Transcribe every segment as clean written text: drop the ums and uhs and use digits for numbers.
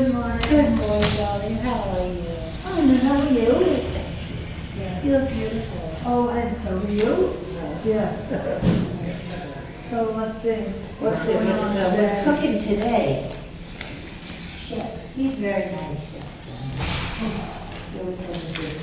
Good morning. Good morning, darling. How are you? I'm good. How are you? Yeah. You look beautiful. Oh, and so are you? Yeah. So let's see. What's going on We're today? cooking today. Chef, he's very nice. Chef. He always has a good.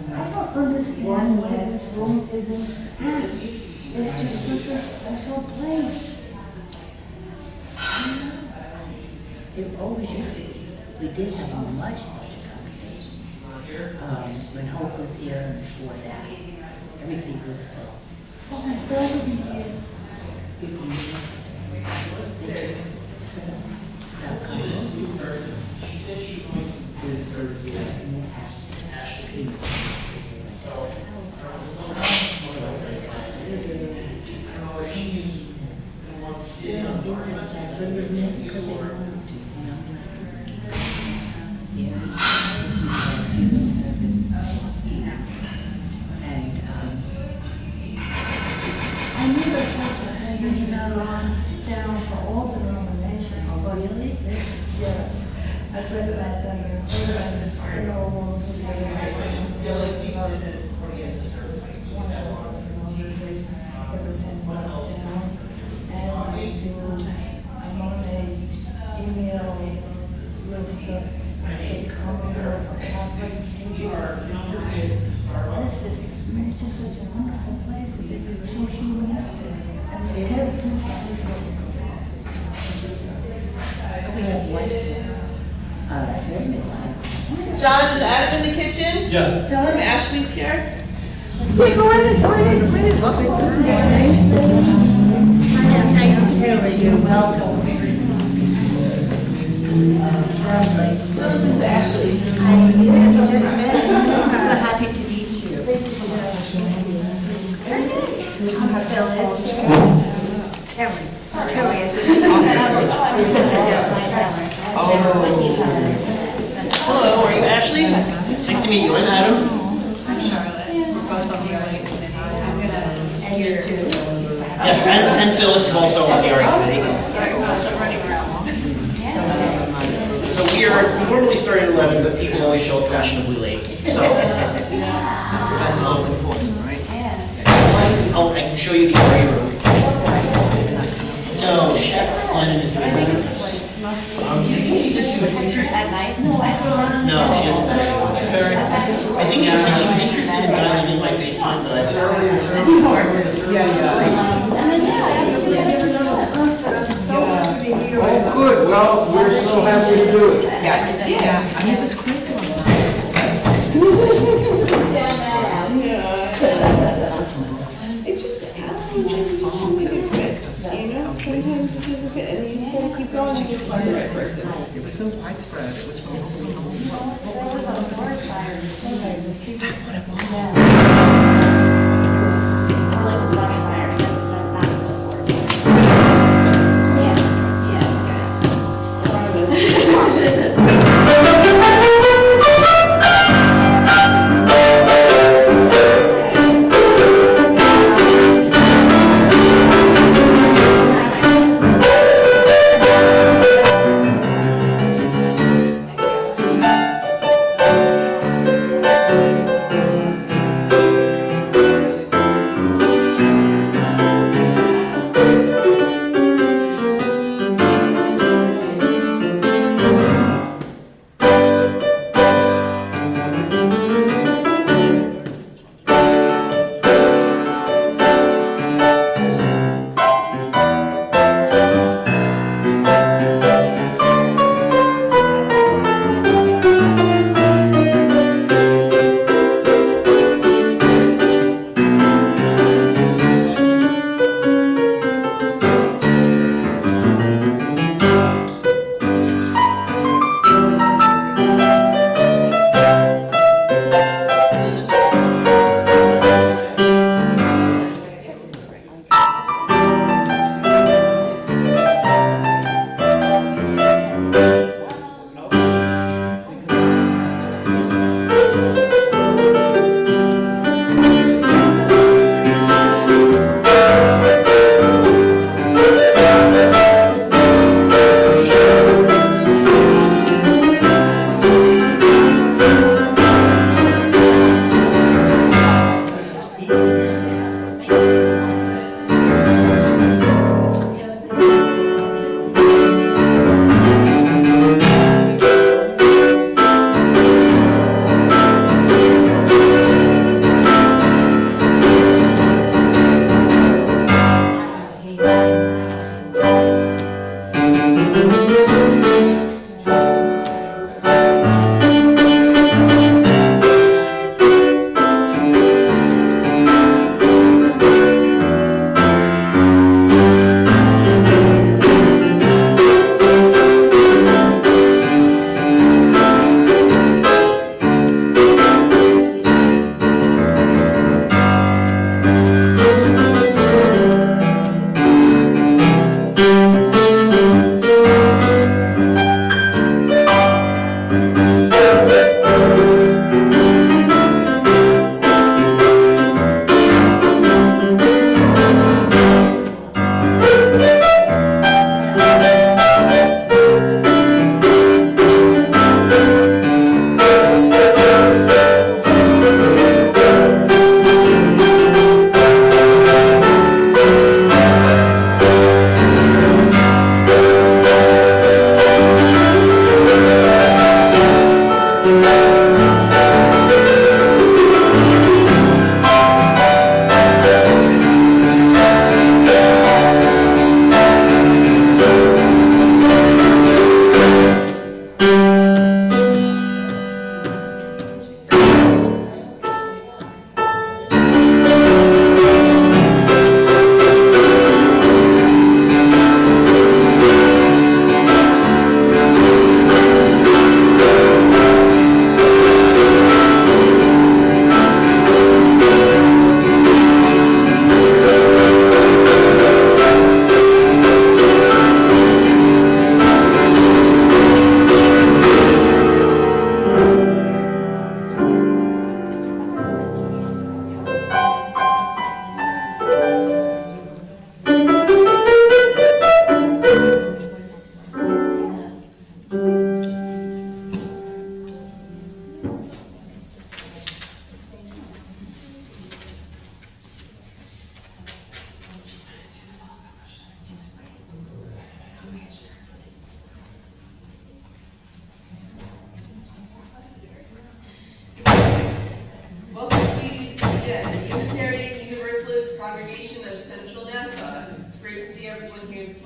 I don't understand why this room isn't packed. It's just such a special place. It always used to be. We did have a much accommodation. When Hope was here and before that, everything was full. Oh, my God, would be here. People used to stop coming. I knew the church was hanging that on down for all denominations. Oh, really? Yeah. I read about that. It's just such a wonderful place. It's so humanistic. And it has We have wonderful servants. John, is Adam in the kitchen? Yes. Tell him Ashley's here. Nice to meet you. Welcome. This is Ashley. Hi, yes, just met. So happy to meet you. I'm Phyllis. Terry. Terry is. Hello, are you Ashley? Nice to meet you. I'm Adam. I'm Charlotte. We're both on the art committee. I'm gonna hear. Yes, and Phyllis is also on the art committee. Sorry, Phyllis, I'm running around. So we normally start at 11, but people always show up fashionably late. So that's also important, right? Oh, I can show you the area room. No, Chef Lennon is doing it. At night? No, she hasn't been. I think she said she was interested in dialing in my FaceTime, but I said. Oh, good. Well, we're so happy to do it. Yes. Yeah. I mean, it was crazy last It's just, Adam's just music. You know, sometimes it doesn't fit, and then you just gotta keep going and just find the right person. It was so widespread. It was from home. Is that what it was? night.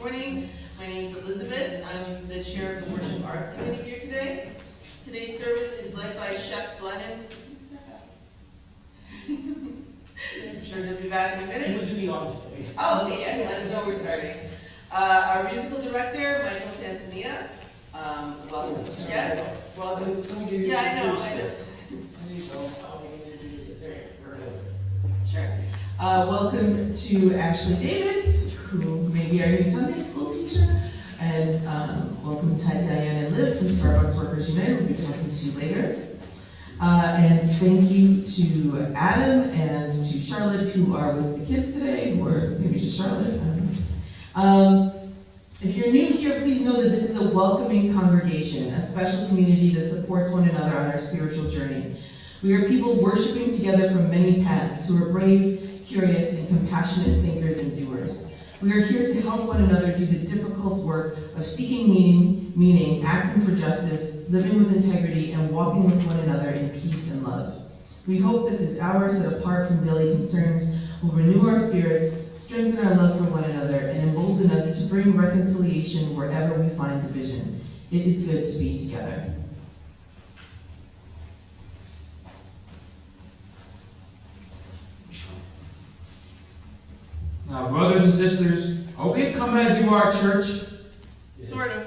morning. My name is Elizabeth. I'm the chair of the Worship Arts Committee here today. Today's service is led by Chef Glennon. I'm sure he'll be back in a minute. He was in the office today. Oh, okay, yeah, let him know we're starting. Our musical director, Michael Tanzania. Welcome. Yes, welcome. Yeah, I know. Sure. Welcome to Ashley Davis, who may be our new Sunday school teacher. And welcome Ted, Diane, and Liv from Starbucks Workers United. We'll be talking to you later. And thank you to Adam and to Charlotte, who are with the kids today, or maybe just Charlotte. I don't know. If you're new here, please know that this is a welcoming congregation, a special community that supports one another on our spiritual journey. We are people worshiping together from many paths who are brave, curious, and compassionate thinkers and doers. We are here to help one another do the difficult work of seeking meaning, acting for justice, living with integrity, and walking with one another in peace and love. We hope that this hour set apart from daily concerns will renew our spirits, strengthen our love for one another, and embolden us to bring reconciliation wherever we find division. It is good to be together. Now, brothers and sisters, are we come as you are, church? Sort of.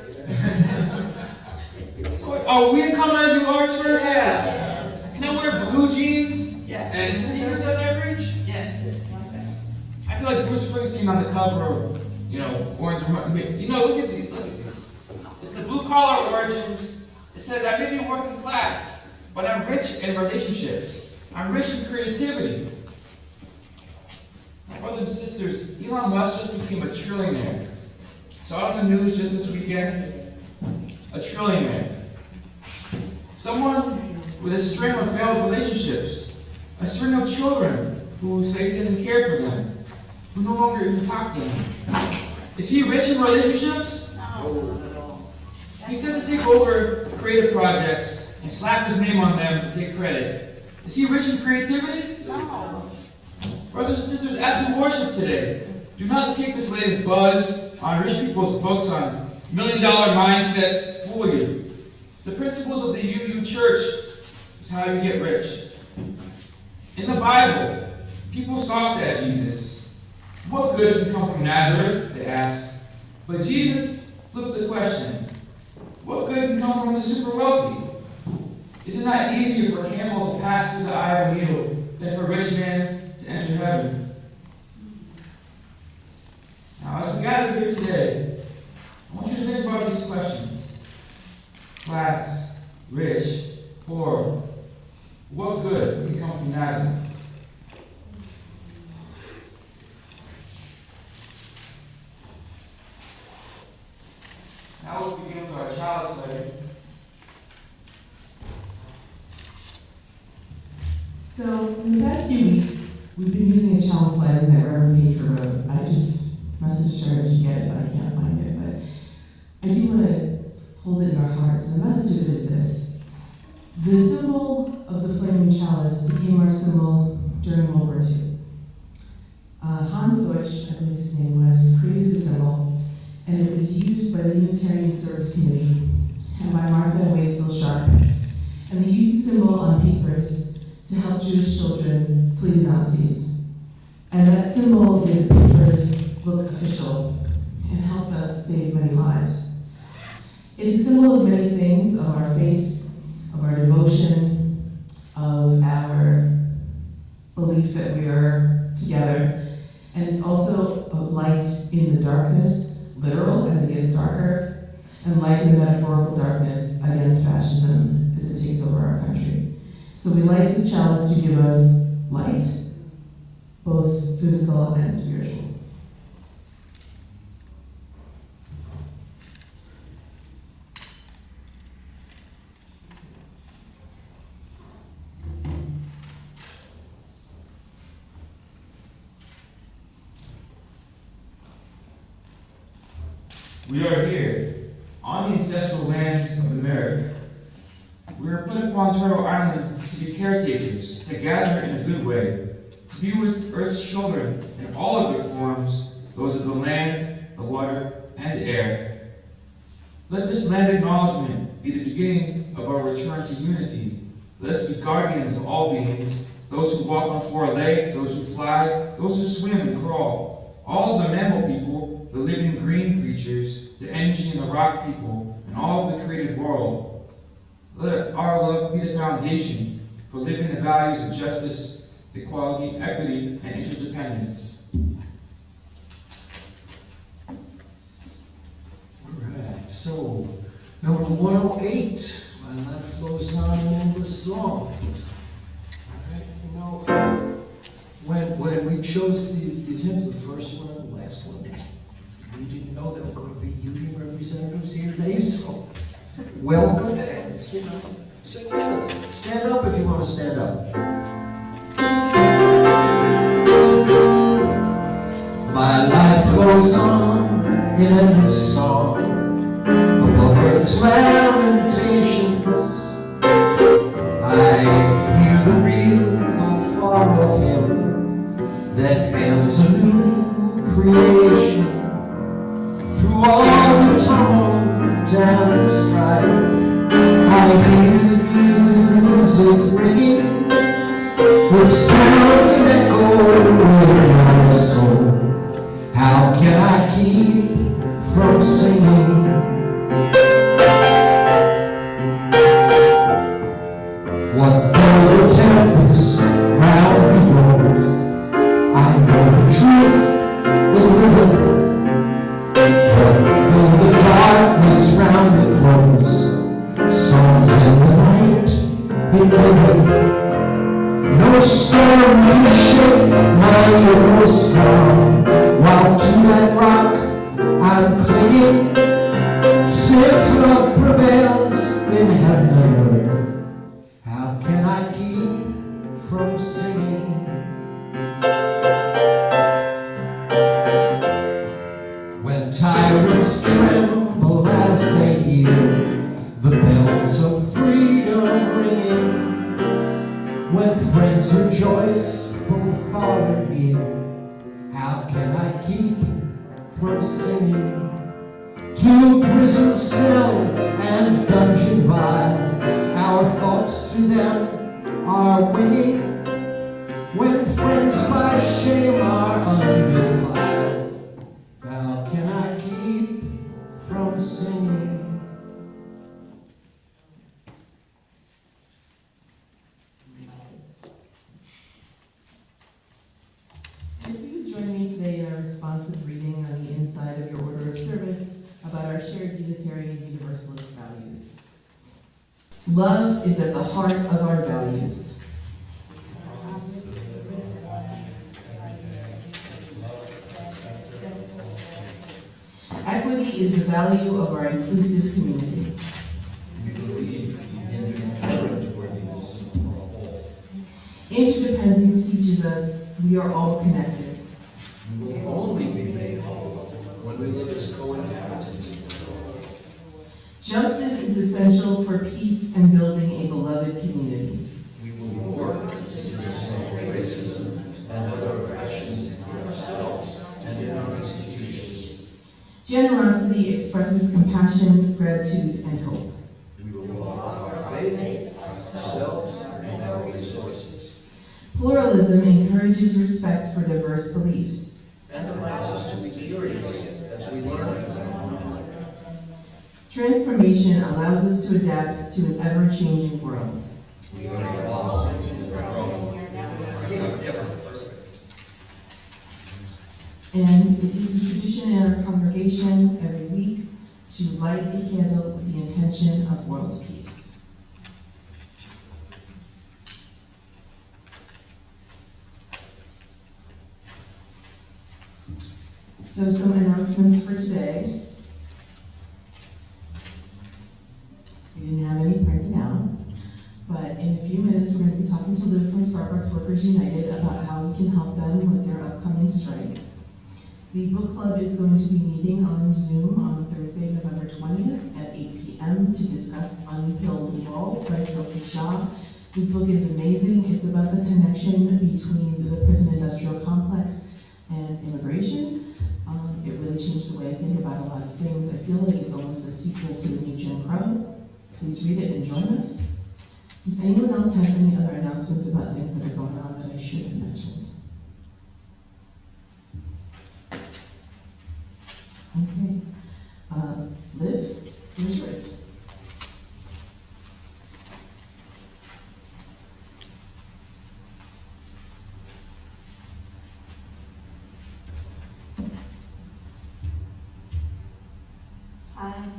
Are we come as you are, church? Yeah. Can I wear blue jeans? Yes. And sneakers as I reach? Yes. I feel like Bruce Springsteen on the cover of, Orange. Look at these. It's the blue collar origins. It says, I may be working class, but I'm rich in relationships. I'm rich in creativity. My brothers and sisters, Elon Musk just became a trillionaire. Saw it on the news just this weekend. A trillionaire. Someone with a string of failed relationships. A string of children who say he doesn't care for them. Who no longer even talk to him. Is he rich in relationships? No. He said to take over creative projects and slap his name on them to take credit. Is he rich in creativity? No. Brothers and sisters, as we worship today, do not take this latest buzz on rich people's books on $1 million mindsets fool you. The principles of the UU Church is how you get rich. In the Bible, people scoffed at Jesus. What good can come from Nazareth? They asked. But Jesus flipped the question. What good can come from the super wealthy? Is it not easier for a camel to pass through the eye of a needle than for a rich man to enter heaven? Now, as we gather here today, I want you to think about these questions. Class, rich, poor. What good can come from Nazareth? Now let's begin with our child study. So, in the past few weeks, we've been using a challenge slide that Reverend Pager wrote. I just messaged her to get it, but I can't find it. But I do want to hold it in our hearts. And the message of it is this. The symbol of the flaming chalice became our symbol during World War II. Hans Deutsch, I believe his name was, created the symbol, and it was used by the Unitarian Service Committee and by Martha and Waysville Sharp. And they used the symbol on papers to help Jewish children flee the Nazis. And that symbol made the papers look official and helped us save many lives. It's a symbol of many things, of our faith, of our devotion, of our belief that we are together. And it's also a light in the darkness, literal as it gets darker, and light in the metaphorical darkness against fascism as it takes over our country. So we light this chalice to give us light, both physical and spiritual. We are here, on the ancestral lands of America. We are put upon Turtle Island to be caretakers, to gather in a good way, to be with Earth's children in all of their forms, those of the land, the water, and air. Let this land acknowledgement be the beginning of our return to unity. Let us be guardians of all beings, those who walk on four legs, those who fly, those who swim and crawl, all of the mammal people, the living green creatures, the energy in the rock people, and all of the created world. Let our love be the foundation for living the values of justice, equality, equity, and interdependence. Alright, so number 108, My Life Flows On, an Endless Song. Alright, you know, when we chose these hymns, the first one and the last one, we didn't know there were going to be union representatives here today, so welcome. And, you know, sing with us. Stand up if you want to stand up. My life goes on in endless song above earth's lamentations. I hear the real, though far off hymn that hails a new creation. Through all the tumult and strife, I hear the music ringing with sounds that echo in my soul. How can I keep from singing? What though the tempest round me blows, I know the truth will live. What though the darkness round me grows, songs in the night it giveth. No storm can shake my inmost calm, while to that rock I'm clinging. Since love prevails in heaven and earth, how can I keep from singing? When tyrants tremble as they hear the bells of freedom ringing, when friends rejoice both far and near, how can I keep from singing? To prison cell and dungeon vile, our thoughts to them are winging. When friends by shame are undefiled, how can I keep from singing? If you would join me today in a responsive reading on the inside of your order of service about our shared Unitarian Universalist values. Love is at the heart of our values. Equity is the value of our inclusive community. We believe in the inherent worthiness of our whole. Interdependence teaches us we are all connected. We will only be made whole when we live as co-inhabitants. Justice is essential for peace and building a beloved community. We will work to dismantle racism and other oppressions in ourselves and in our institutions. Generosity expresses compassion, gratitude, and hope. We will offer our faith, ourselves, and our resources. Pluralism encourages respect for diverse beliefs. And allows us to be curious as we learn from them. Transformation allows us to adapt to an ever-changing world. We are evolving and growing. We are never perfect. And it is a tradition in our congregation every week to light a candle with the intention of world peace. So some announcements for today. We didn't have any printed out, but in a few minutes we're going to be talking to Liv from Starbucks Workers United about how we can help them with their upcoming strike. The book club is going to be meeting on Zoom on Thursday, November 20th at 8 p.m. to discuss Unfilled Walls by Sophie Shaw. This book is amazing. It's about the connection between the prison industrial complex and immigration. It really changed the way I think about a lot of things. I feel like it's almost a sequel to the new Jim Crow. Please read it and join us. Does anyone else have any other announcements about things that are going on that I should have mentioned? Okay. Liv, here's yours.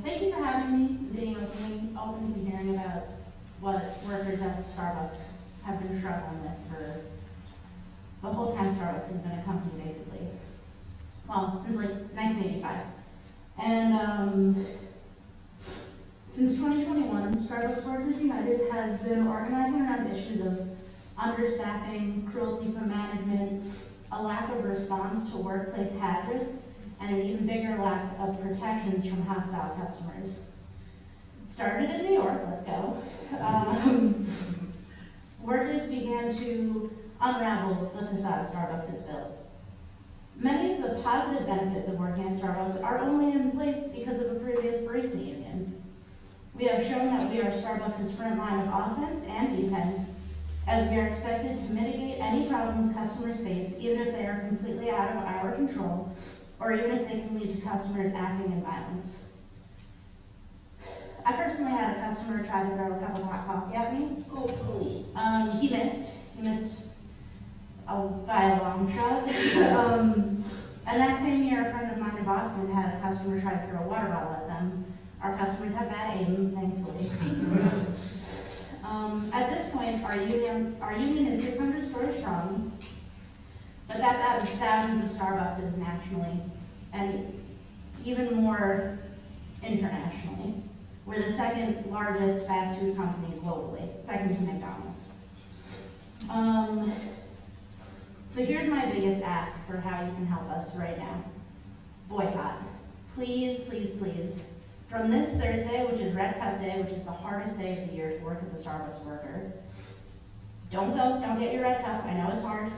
Thank you for having me, being open to hearing about what workers at Starbucks have been struggling with for the whole time Starbucks has been a company, basically. Well, since like 1985. And since 2021, Starbucks Workers United has been organizing around issues of understaffing, cruelty from management, a lack of response to workplace hazards, and an even bigger lack of protections from hostile customers. Started in New York, let's go. Workers began to unravel the facade Starbucks has built. Many of the positive benefits of working at Starbucks are only in place because of a previous barista union. We have shown that we are Starbucks' front line of offense and defense, as we are expected to mitigate any problems customers face, even if they are completely out of our control, or even if they can lead to customers acting in violence. I personally had a customer try to throw a cup of hot coffee at me. He missed by a long shot. And that same year, a friend of mine in Boston had a customer try to throw a water bottle at them. Our customers have bad aim, thankfully. At this point, our union is 600 stores strong, but that's out of thousands of Starbucks nationally, and even more internationally. We're the second largest fast food company globally, second to McDonald's. So here's my biggest ask for how you can help us right now. Boycott. Please, please, please. From this Thursday, which is Red Cup Day, which is the hardest day of the year to work as a Starbucks worker, don't get your red cup. I know it's hard.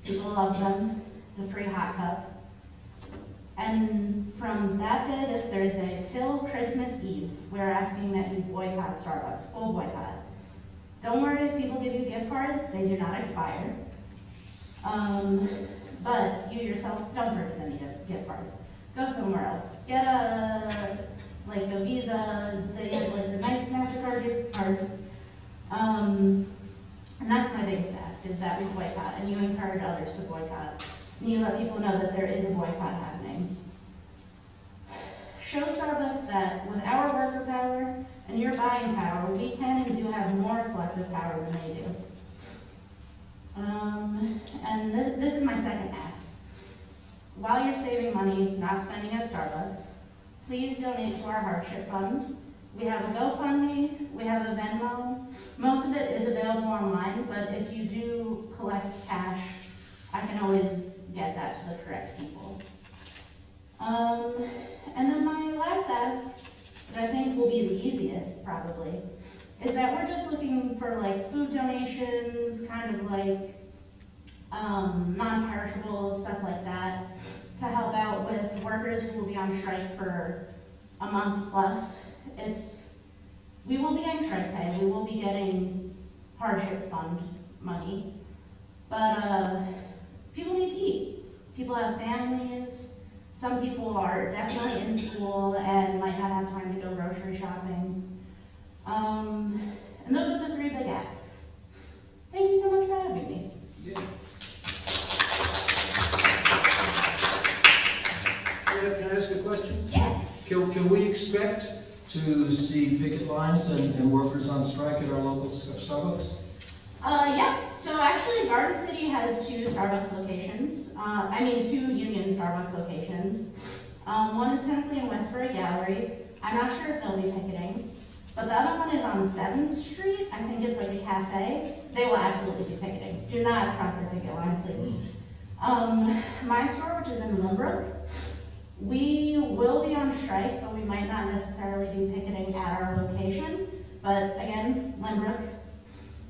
People love them. It's a free hot cup. And from that day, this Thursday, till Christmas Eve, we're asking that you boycott Starbucks, full boycott. Don't worry if people give you gift cards, they do not expire. But you yourself, don't purchase any gift cards. Go somewhere else. Get a Visa, they have like the nice MasterCard gift cards. And that's my biggest ask, is that we boycott, and you encourage others to boycott. And you let people know that there is a boycott happening. Show Starbucks that with our worker power and your buying power, we can and do have more collective power than they do. And this is my second ask. While you're saving money, not spending at Starbucks, please donate to our hardship fund. We have a GoFundMe, we have a Venmo. Most of it is available online, but if you do collect cash, I can always get that to the correct people. And then my last ask, that I think will be the easiest probably, is that we're just looking for like food donations, kind of like non-perishables, stuff like that, to help out with workers who will be on strike for a month plus. We will be getting strike pay, we will be getting hardship fund money, but people need to eat. People have families, some people are definitely in school and might not have time to go grocery shopping. And those are the three big asks. Thank you so much for having me. Yeah. Can I ask a question? Yeah. Can we expect to see picket lines and workers on strike at our local Starbucks? Yeah. So actually, Garden City has two Starbucks locations. Two Union Starbucks locations. One is technically in Westbury Gallery. I'm not sure if they'll be picketing. But the other one is on 7th Street. I think it's like a cafe. They will absolutely be picketing. Do not cross their picket line, please. My store, which is in Limbrook, we will be on strike, but we might not necessarily be picketing at our location. But again, Limbrook.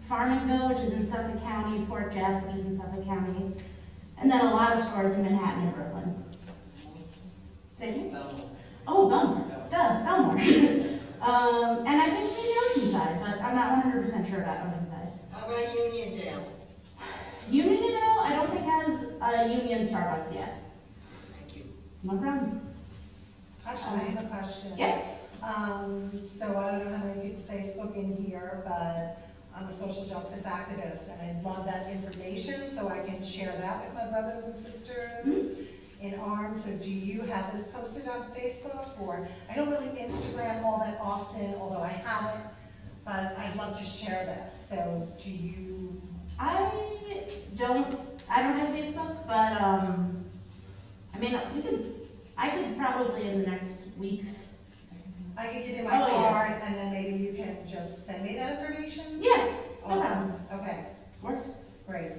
Farmingville, which is in Suffolk County, Port Jeff, which is in Suffolk County, and then a lot of stores in Manhattan and Brooklyn. Say again? Oh, Belmore, duh, Belmore. And I think maybe Oceanside, but I'm not 100% sure about Oceanside. How about Uniondale? Uniondale, I don't think has a Union Starbucks yet. Thank you. No problem. Actually, I have a question. Yeah. So I don't know how many people Facebook in here, but I'm a social justice activist, and I'd love that information so I can share that with my brothers and sisters in arms. So do you have this posted on Facebook? Or I don't really Instagram all that often, although I have it, but I'd love to share this. So do you? I don't have Facebook, but I mean, I could probably in the next weeks. I can give you my card, and then maybe you can just send me that information? Yeah. Awesome, okay. Works. Great.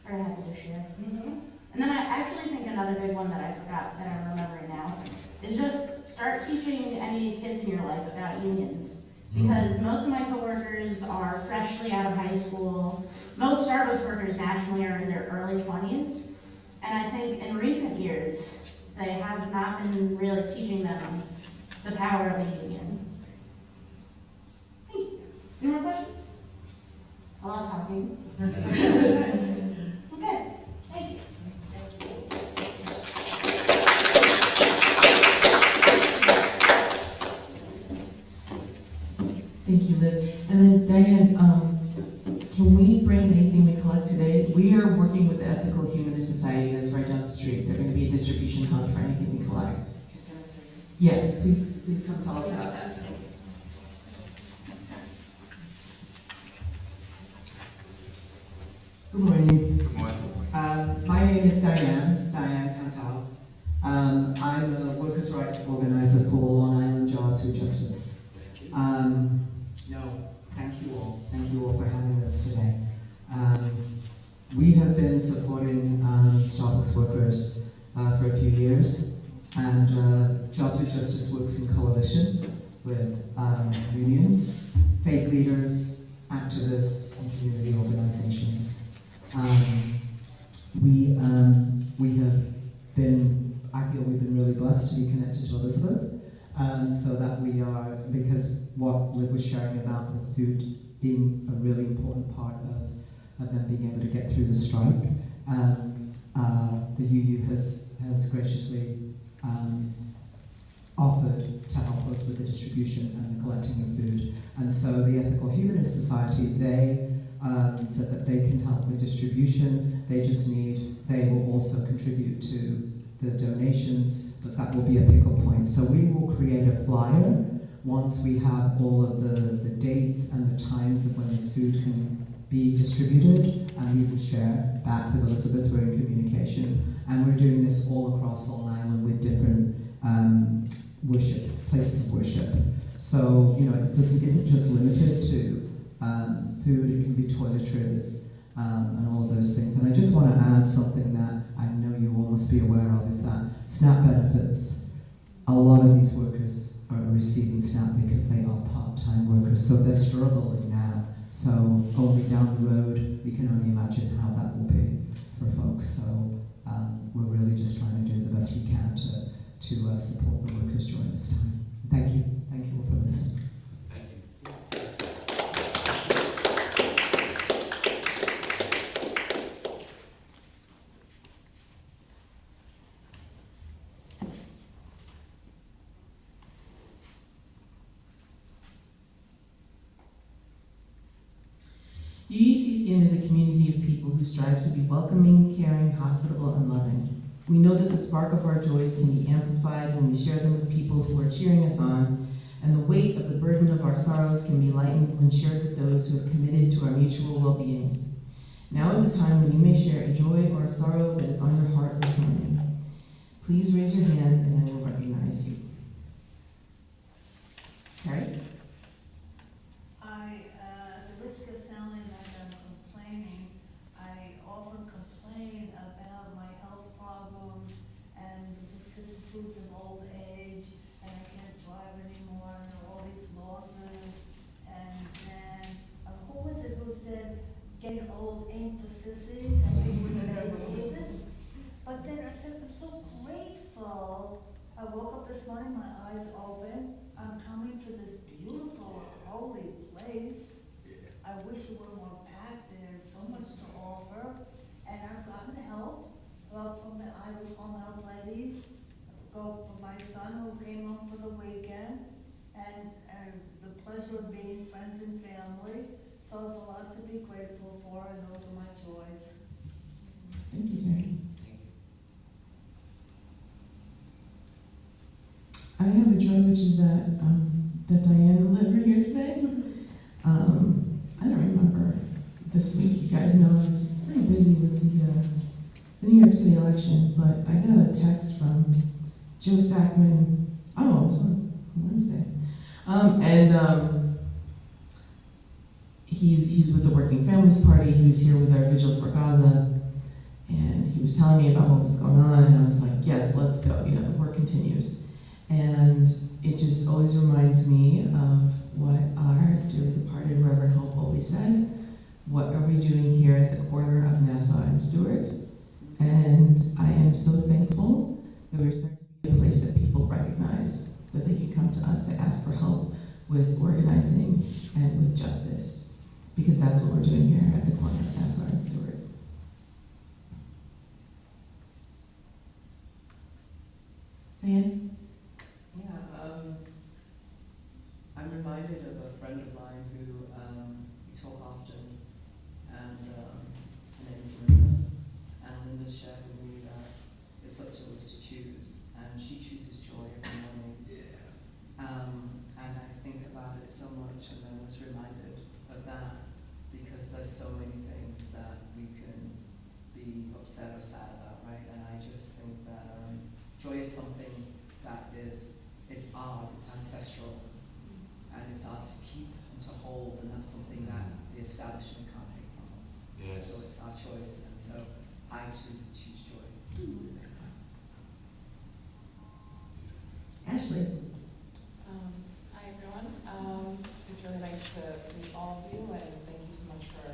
Very happy to share. Mm-hmm. And then I actually think another big one that I forgot that I'm remembering now is just start teaching any kids in your life about unions. Because most of my coworkers are freshly out of high school. Most Starbucks workers nationally are in their early 20s. And I think in recent years, they have not been really teaching them the power of a union. Thank you. Any more questions? A lot of talking. Okay, thank you. Thank you, Liv. And then Diane, can we bring anything we collect today? We are working with the Ethical Humanist Society that's right down the street. They're going to be a distribution hub for anything we collect. Yes, please come tell us about that. Good morning. Good morning. My name is Diane Cantal. I'm a workers' rights organizer for Long Island Jobs for Justice. Thank you all for having us today. We have been supporting Starbucks workers for a few years, and Jobs for Justice works in coalition with unions, faith leaders, activists, and community organizations. I feel we've been really blessed to be connected to Elizabeth, so that we are, because what Liv was sharing about the food being a really important part of them being able to get through the strike, the UU has graciously offered to help us with the distribution and the collecting of food. And so the Ethical Humanist Society, they said that they can help with distribution. They will also contribute to the donations, but that will be a pick-up point. So we will create a flyer once we have all of the dates and the times of when this food can be distributed, and we will share back with Elizabeth. We're in communication, and we're doing this all across Long Island with different places of worship. So, you know, it isn't just limited to food, it can be toiletries, and all of those things. And I just want to add something that I know you all must be aware of, is that SNAP benefits, a lot of these workers are receiving SNAP because they are part-time workers, so they're struggling now. So only down the road, we can only imagine how that will be for folks. So we're really just trying to do the best we can to support the workers during this time. Thank you all for listening. UUCCN is a community of people who strive to be welcoming, caring, hospitable, and loving. We know that the spark of our joys can be amplified when we share them with people who are cheering us on, and the weight of the burden of our sorrows can be lightened when shared with those who have committed to our mutual well-being. Now is the time when you may share a joy or a sorrow that is on your heart this morning. Please raise your hand and then we'll recognize you. Carrie? Getting old ain't the sissies, and we would never believe this. But then I said, I'm so grateful of have a joy, which is that Diane and Liv are here today. I don't remember this week. You guys know I was pretty busy with the New York City election, but I got a text from Joe Sackman. Oh, it was on Wednesday, he's with the Working Families Party. He was here with our Vigil for Gaza, and he was telling me about what was going on, and I was like, yes, let's go. You know, the work continues. And it just always reminds me of what our dearly departed Reverend Hope always said. What are we doing here at the corner of Nassau and Stewart? And I am so thankful that we're starting to be a place that people recognize that they can come to us to ask for help with organizing and with justice. Because that's what we're doing here at the corner of Nassau and Stewart. Diane? Yeah, I'm reminded of a friend of mine who we talk often, and her name's Linda. And Linda shared with me that it's up to us to choose, and she chooses joy every morning. And I think about it so much, and I was reminded of that, because there's so many things that we can be upset or sad about, right? And I just think that joy is something that it's ours, it's ancestral, and it's ours to keep and to hold, and that's something that the establishment can't take from us. Yes. So it's our choice, and so I too choose joy. Ashley? Hi everyone. It's really nice to meet all of you, and thank you so much for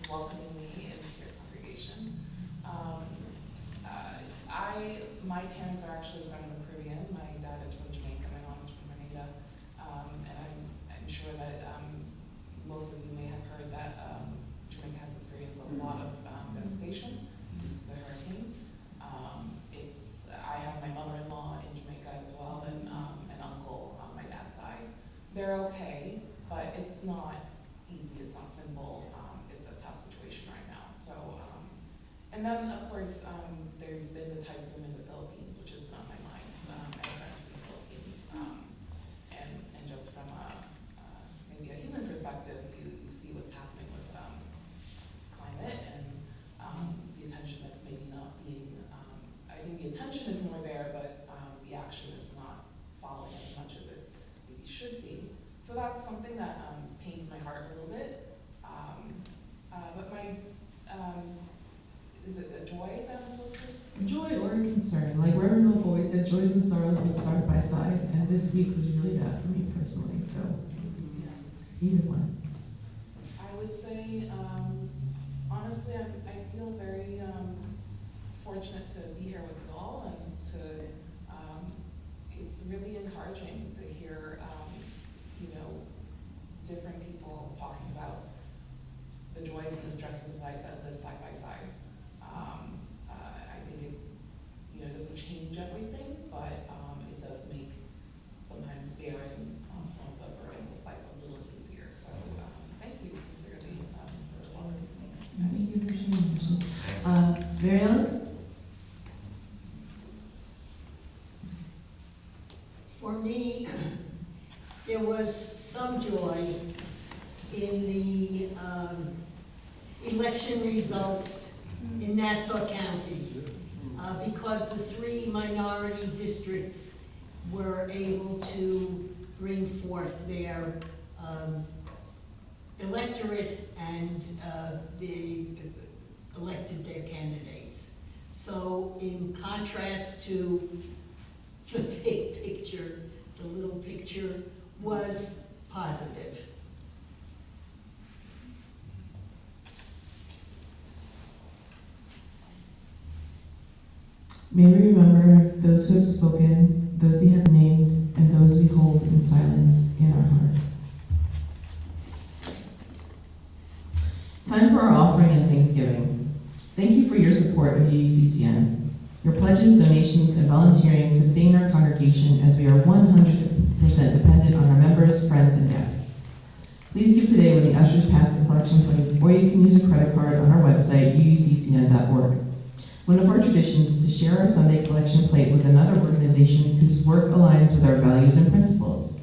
welcoming me into your congregation. My parents are actually from the Caribbean. My dad is from Jamaica, my mom is from Grenada. And I'm sure that most of you may have heard that Jamaica has experienced a lot of devastation due to the hurricane. I have my mother-in-law in Jamaica as well, and an uncle on my dad's side. They're okay, but it's not easy, it's not simple. It's a tough situation right now. So, and then of course, there's been the typhoon in the Philippines, which has been on my mind. I have friends from the Philippines, and just from maybe a human perspective, you see what's happening with climate and the attention that's maybe not being. I think the attention is more there, but the action is not following as much as it maybe should be. So that's something that pains my heart a little bit. But my is it a joy that I'm supposed to? Joy or concern. Like Reverend Hope always said, joys and sorrows live side by side. And this week was really that for me personally. So, either one. I would say, honestly, I feel very fortunate to be here with you all, and to, it's really encouraging to hear, different people talking about the joys and the stresses of life that live side by side. I think it doesn't change everything, but it does make sometimes bearing some of the burdens of life a little easier. So thank you sincerely for welcoming me. Thank you for sharing. Mary Ellen? For me, there was some joy in the election results in Nassau County, because the 3 minority districts were able to bring forth their electorate and they elected their candidates. So in contrast to the big picture, the little picture was positive. May we remember those who have spoken, those we have named, and those we hold in silence in our hearts. It's time for our offering and thanksgiving. Thank you for your support of UUCCN. Your pledges, donations, and volunteering sustain our congregation as we are 100% dependent on our members, friends, and guests. Please give today when the ushers pass the collection plate, or you can use a credit card on our website, uuccn.org. One of our traditions is to share our Sunday collection plate with another organization whose work aligns with our values and principles.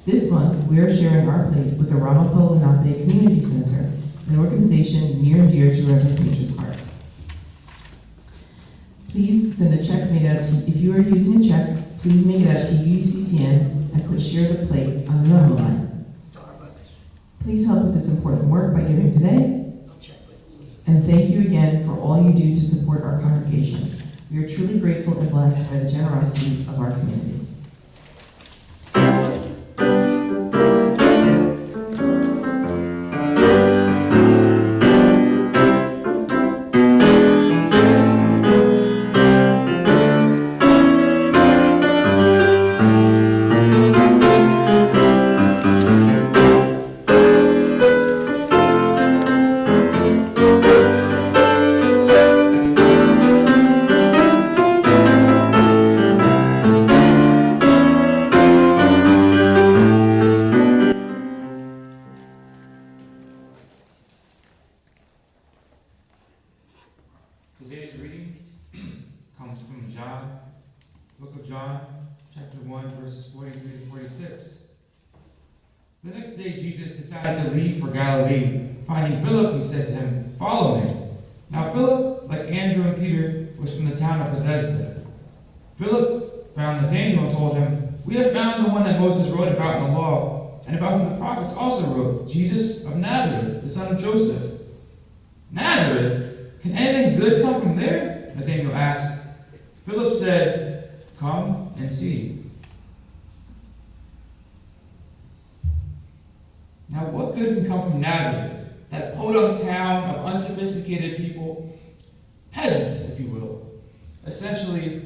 This month, we are sharing our plate with the Ramapo Lenape Community Center, an organization near and dear to Reverend Patria's heart. Please send a check made out to, if you are using a check, please make it out to UUCCN and put share the plate on the memo line. Starbucks. Please help with this important work by giving today. I'll check with you. And thank you again for all you do to support our congregation. We are truly grateful and blessed by the generosity of our community. Today's reading comes from John, book of John, chapter 1, verses 43 to 46. The next day Jesus decided to leave for Galilee. Finding Philip, he said to him, "Follow me." Now Philip, like Andrew and Peter, was from the town of Bethesda. Philip found Nathanael and told him, "We have found the one that Moses wrote about in the law, and about whom the prophets also wrote, Jesus of Nazareth, the son of Joseph." "Nazareth? Can anything good come from there?" Nathanael asked. Philip said, "Come and see." Now what good can come from Nazareth, that podunk town of unsophisticated people, peasants, if you will? Essentially,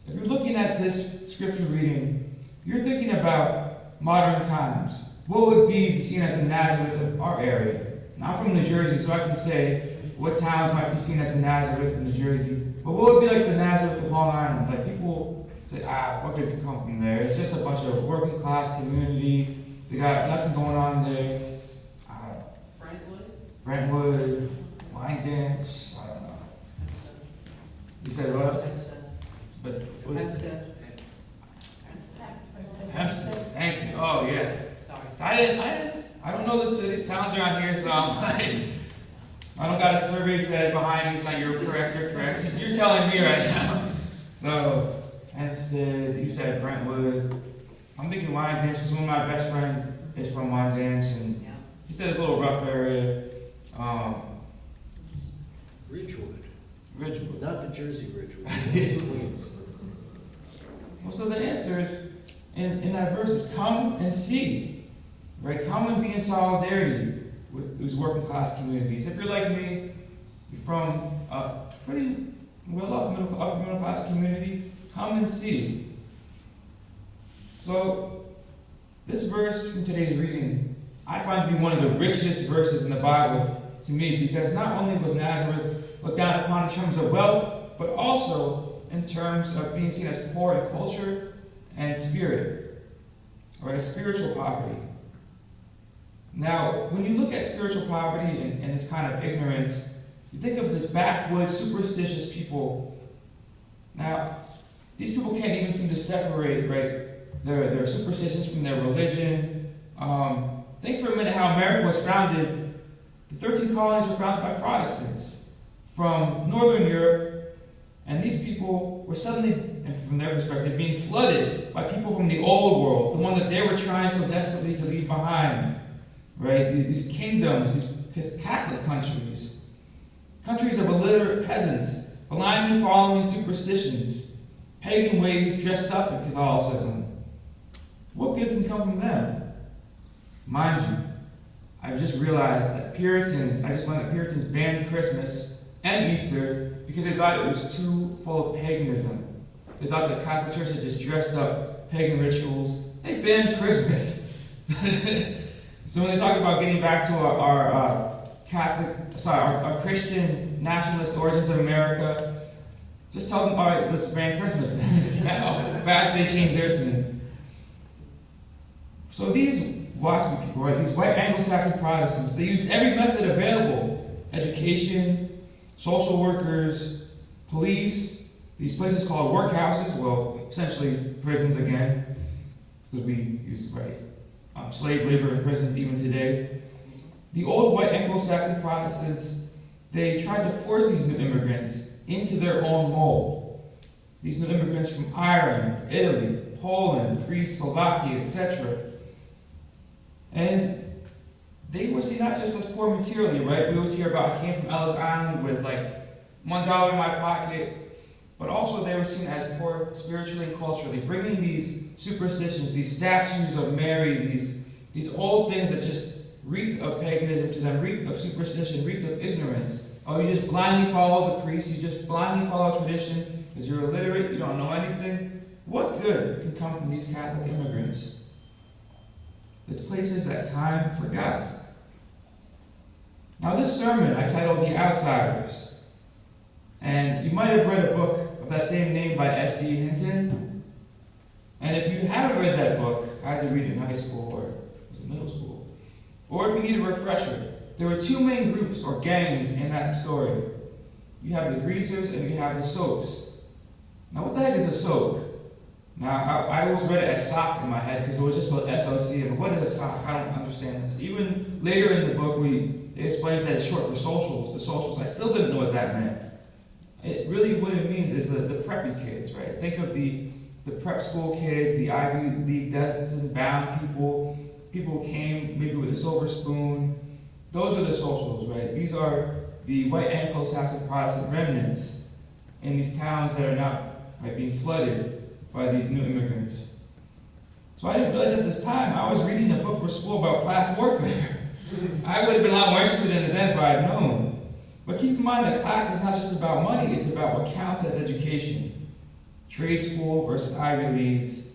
if you're looking at this scripture reading, you're thinking about modern times. What would be seen as the Nazareth of our area? Now, I'm from New Jersey, so I can say what towns might be seen as the Nazareth of New Jersey. But what would be like the Nazareth of Long Island? Like people say, what could come from there? It's just a bunch of working class community. They got nothing going on there. Brentwood, line dance, I don't know. You said what? But Hempstead. Thank you. Oh yeah. Sorry. So I don't know the city towns around here, so I'm like, I don't got a survey said behind me. It's not you're correct. You're telling me right now. So Hempstead, you said Brentwood. I'm thinking line dance because one of my best friends is from line dance, and he said it's a little rough area. Ridgewood. Not the Jersey Ridgewood. Well, so the answer is, in that verse is come and see, right? Come and be in solidarity with these working class communities. If you're like me, you're from a pretty well-off upper middle class community, come and see. So this verse from today's reading, I find to be one of the richest verses in the Bible to me, because not only was Nazareth looked down upon in terms of wealth, but also in terms of being seen as poor in culture and spirit, or as spiritual poverty. Now, when you look at spiritual poverty and this kind of ignorance, you think of this backwoods, superstitious people. Now, these people can't even seem to separate, right, their superstitions from their religion. Think for a minute how America was founded. The 13 colonies were founded by Protestants from Northern Europe, and these people were suddenly, and from their perspective, being flooded by people from the old world, the one that they were trying so desperately to leave behind, right? These kingdoms, these Catholic countries, countries of illiterate peasants, blindly following superstitions, pagan ways dressed up in Catholicism. What good can come from them? Mind you, I've just realized that I just learned that Puritans banned Christmas and Easter because they thought it was too full of paganism. They thought the Catholic Church had just dressed up pagan rituals. They banned Christmas. So when they talk about getting back to our Christian nationalist origins of America, just tell them, all right, let's ban Christmas then. See how fast they change their tune. So these WASP people, right, these white Anglo-Saxon Protestants, they used every method available: education, social workers, police, these places called workhouses, well, essentially prisons again, could be used, right? Slave labor in prisons even today. The old white Anglo-Saxon Protestants, they tried to force these new immigrants into their own mold. These new immigrants from Ireland, Italy, Poland, Greece, Slovakia, etc. And they were seen not just as poor materially, right? We always hear about, I came from Ellis Island with like $1 in my pocket, but also they were seen as poor spiritually and culturally, bringing these superstitions, these statues of Mary, these old things that just reeked of paganism to them, reeked of superstition, reeked of ignorance. Oh, you just blindly follow the priest, you just blindly follow tradition, because you're illiterate, you don't know anything. What good can come from these Catholic immigrants? The places that time forgot. Now this sermon I titled The Outsiders. And you might have read a book of that same name by S.E. Hinton. And if you haven't read that book, either read it in high school or was it middle school, or if you need a refresher, there were two main groups or gangs in that story. You have the greasers and you have the soaks. Now what the heck is a soak? Now I always read it as sock in my head because it was just spelled S-O-C, but what is a sock? I don't understand this. Even later in the book they explained that it's short for socials, the socials. I still didn't know what that meant. It really, what it means is the preppy kids, right? Think of the prep school kids, the Ivy League destined bound people who came maybe with a silver spoon. Those are the socials, right? These are the white Anglo-Saxon Protestant remnants in these towns that are now being flooded by these new immigrants. So I didn't realize at this time I was reading a book for school about class warfare. I would have been a lot more interested in it then if I had known. But keep in mind that class is not just about money, it's about what counts as education. Trade school versus Ivy Leagues.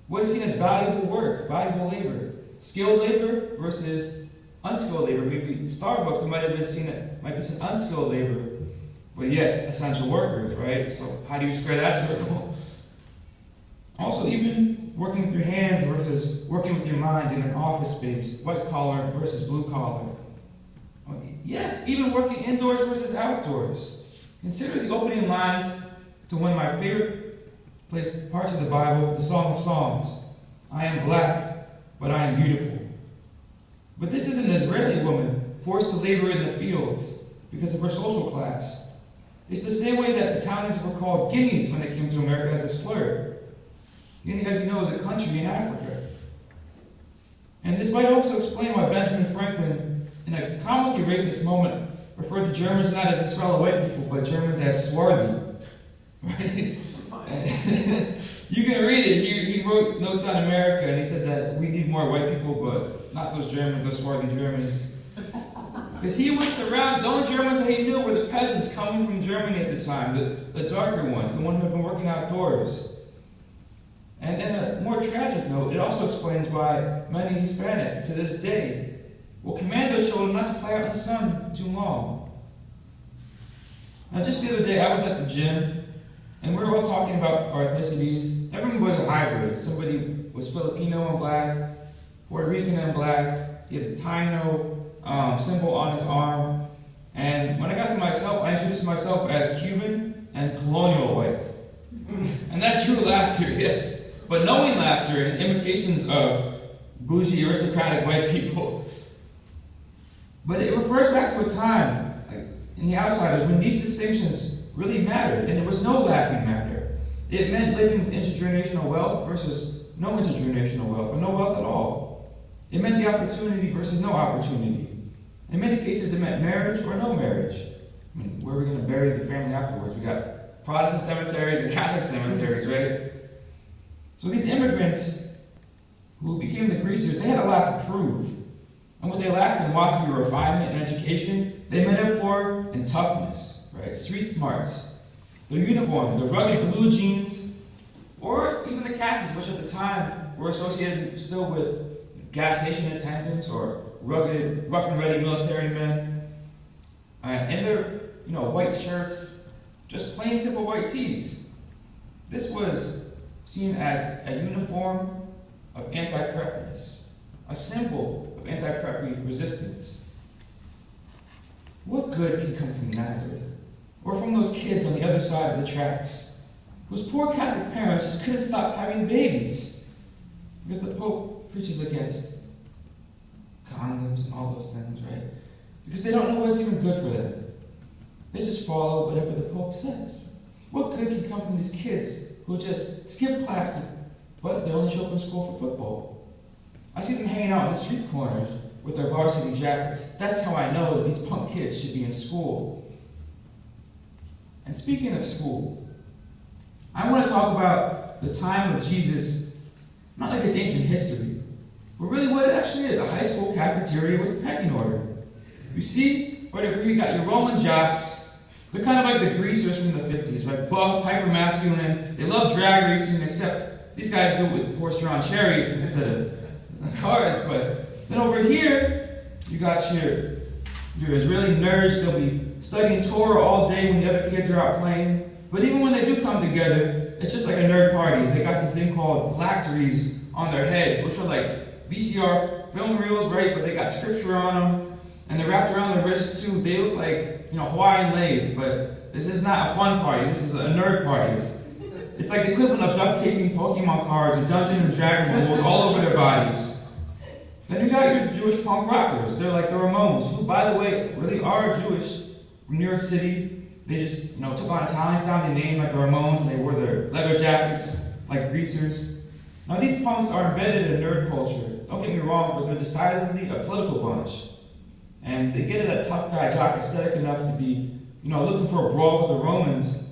What is seen as valuable work, valuable labor? Skilled labor versus unskilled labor. Maybe Starbucks, they might have been seen that might be some unskilled labor, but yet essential workers, right? So how do you square that circle? Also, even working with your hands versus working with your mind in an office space, white collar versus blue collar. Yes, even working indoors versus outdoors. Consider the opening lines to one of my favorite parts of the Bible, the Song of Songs. I am black, but I am beautiful. But this is an Israeli woman forced to labor in the fields because of her social class. It's the same way that Italians were called Guineas when they came to America as a slur. Guinea, as you know, is a country in Africa. And this might also explain why Benjamin Franklin, in a comically racist moment, referred to Germans not as Israeli white people, but Germans as swarthy. Right? You can read it. He wrote notes on America, and he said that we need more white people, but not those Germans, those swarthy Germans. Because he was surrounded, the only Germans that he knew were the peasants coming from Germany at the time, the darker ones, the ones who had been working outdoors. And in a more tragic note, it also explains why many Hispanics to this day will command their children not to play out in the sun too long. Now just the other day, I was at the gym, and we were all talking about our ethnicities. Everyone was a hybrid. Somebody was Filipino and black, Puerto Rican and black, he had a Taino symbol on his arm. And when I got to myself, I introduced myself as Cuban and colonial white. And that drew laughter, yes. But knowing laughter and imitations of bougie aristocratic white people. But it refers back to a time, like in the Outsiders, when these distinctions really mattered, and there was no laughing matter. It meant living with intergenerational wealth versus no intergenerational wealth, or no wealth at all. It meant the opportunity versus no opportunity. In many cases, it meant marriage or no marriage. I mean, where are we going to bury the family afterwards? We got Protestant cemeteries and Catholic cemeteries, right? So these immigrants who became the greasers, they had a lot to prove. And what they lacked in waspy refinement and education, they made up for in toughness, right? Street smarts, their uniform, the rugged blue jeans, or even the khakis, which at the time were associated still with gas station attendants or rugged, rough and ready military men. And their, white shirts, just plain simple white tees. This was seen as a uniform of anti-preppiness, a symbol of anti-preppy resistance. What good can come from Nazareth? or from those kids on the other side of the tracks, whose poor Catholic parents just couldn't stop having babies because the Pope preaches against condoms and all those things, right? Because they don't know what's even good for them. They just follow whatever the Pope says. What good can come from these kids who just skip class, but they only show up in school for football? I see them hanging out in the street corners with their varsity jackets. That's how I know that these punk kids should be in school. And speaking of school, I want to talk about the time of Jesus, not like it's ancient history, but really what it actually is, a high school cafeteria with a pecking order. You see, right over here you got your Roman jocks. They're kind of like the greasers from the 50s, right? Buff, hyper-masculine. They love drag racing, except these guys do it with horse-drawn chariots instead of cars. But then over here, you got your Israeli nerds. They'll be studying Torah all day when the other kids are out playing. But even when they do come together, it's just like a nerd party. They got this thing called phylacteries on their heads, which are like VCR film reels, right? But they got scripture on them, and they're wrapped around their wrists too. They look like, Hawaiian lace, but this is not a fun party. This is a nerd party. It's like the equivalent of duct taping Pokemon cards and Dungeons and Dragons rules all over their bodies. Then you got your Jewish punk rockers. They're like the Ramones, who, by the way, really are Jewish from New York City. They just, took on Italian sounding name like the Ramones, and they wore their leather jackets like greasers. Now these punks are embedded in nerd culture. Don't get me wrong, but they're decidedly a political bunch. And they get that tough guy jock aesthetic enough to be, looking for a brawl with the Romans.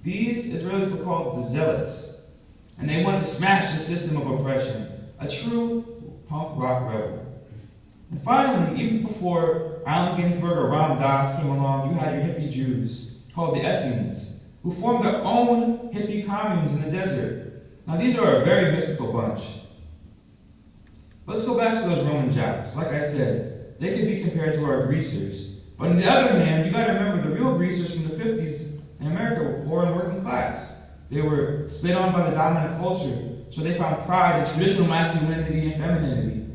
These Israelis were called the Zealots. And they wanted to smash the system of oppression. A true punk rock rebel. And finally, even before Allen Ginsberg or Ram Dass came along, you had your hippie Jews, called the Essenes, who formed their own hippie communes in the desert. Now these are a very mystical bunch. Let's go back to those Roman jocks. Like I said, they could be compared to our greasers. But on the other hand, you gotta remember the real greasers from the 50s in America were poor and working class. They were spit on by the dominant culture, so they found pride in traditional masculinity and femininity.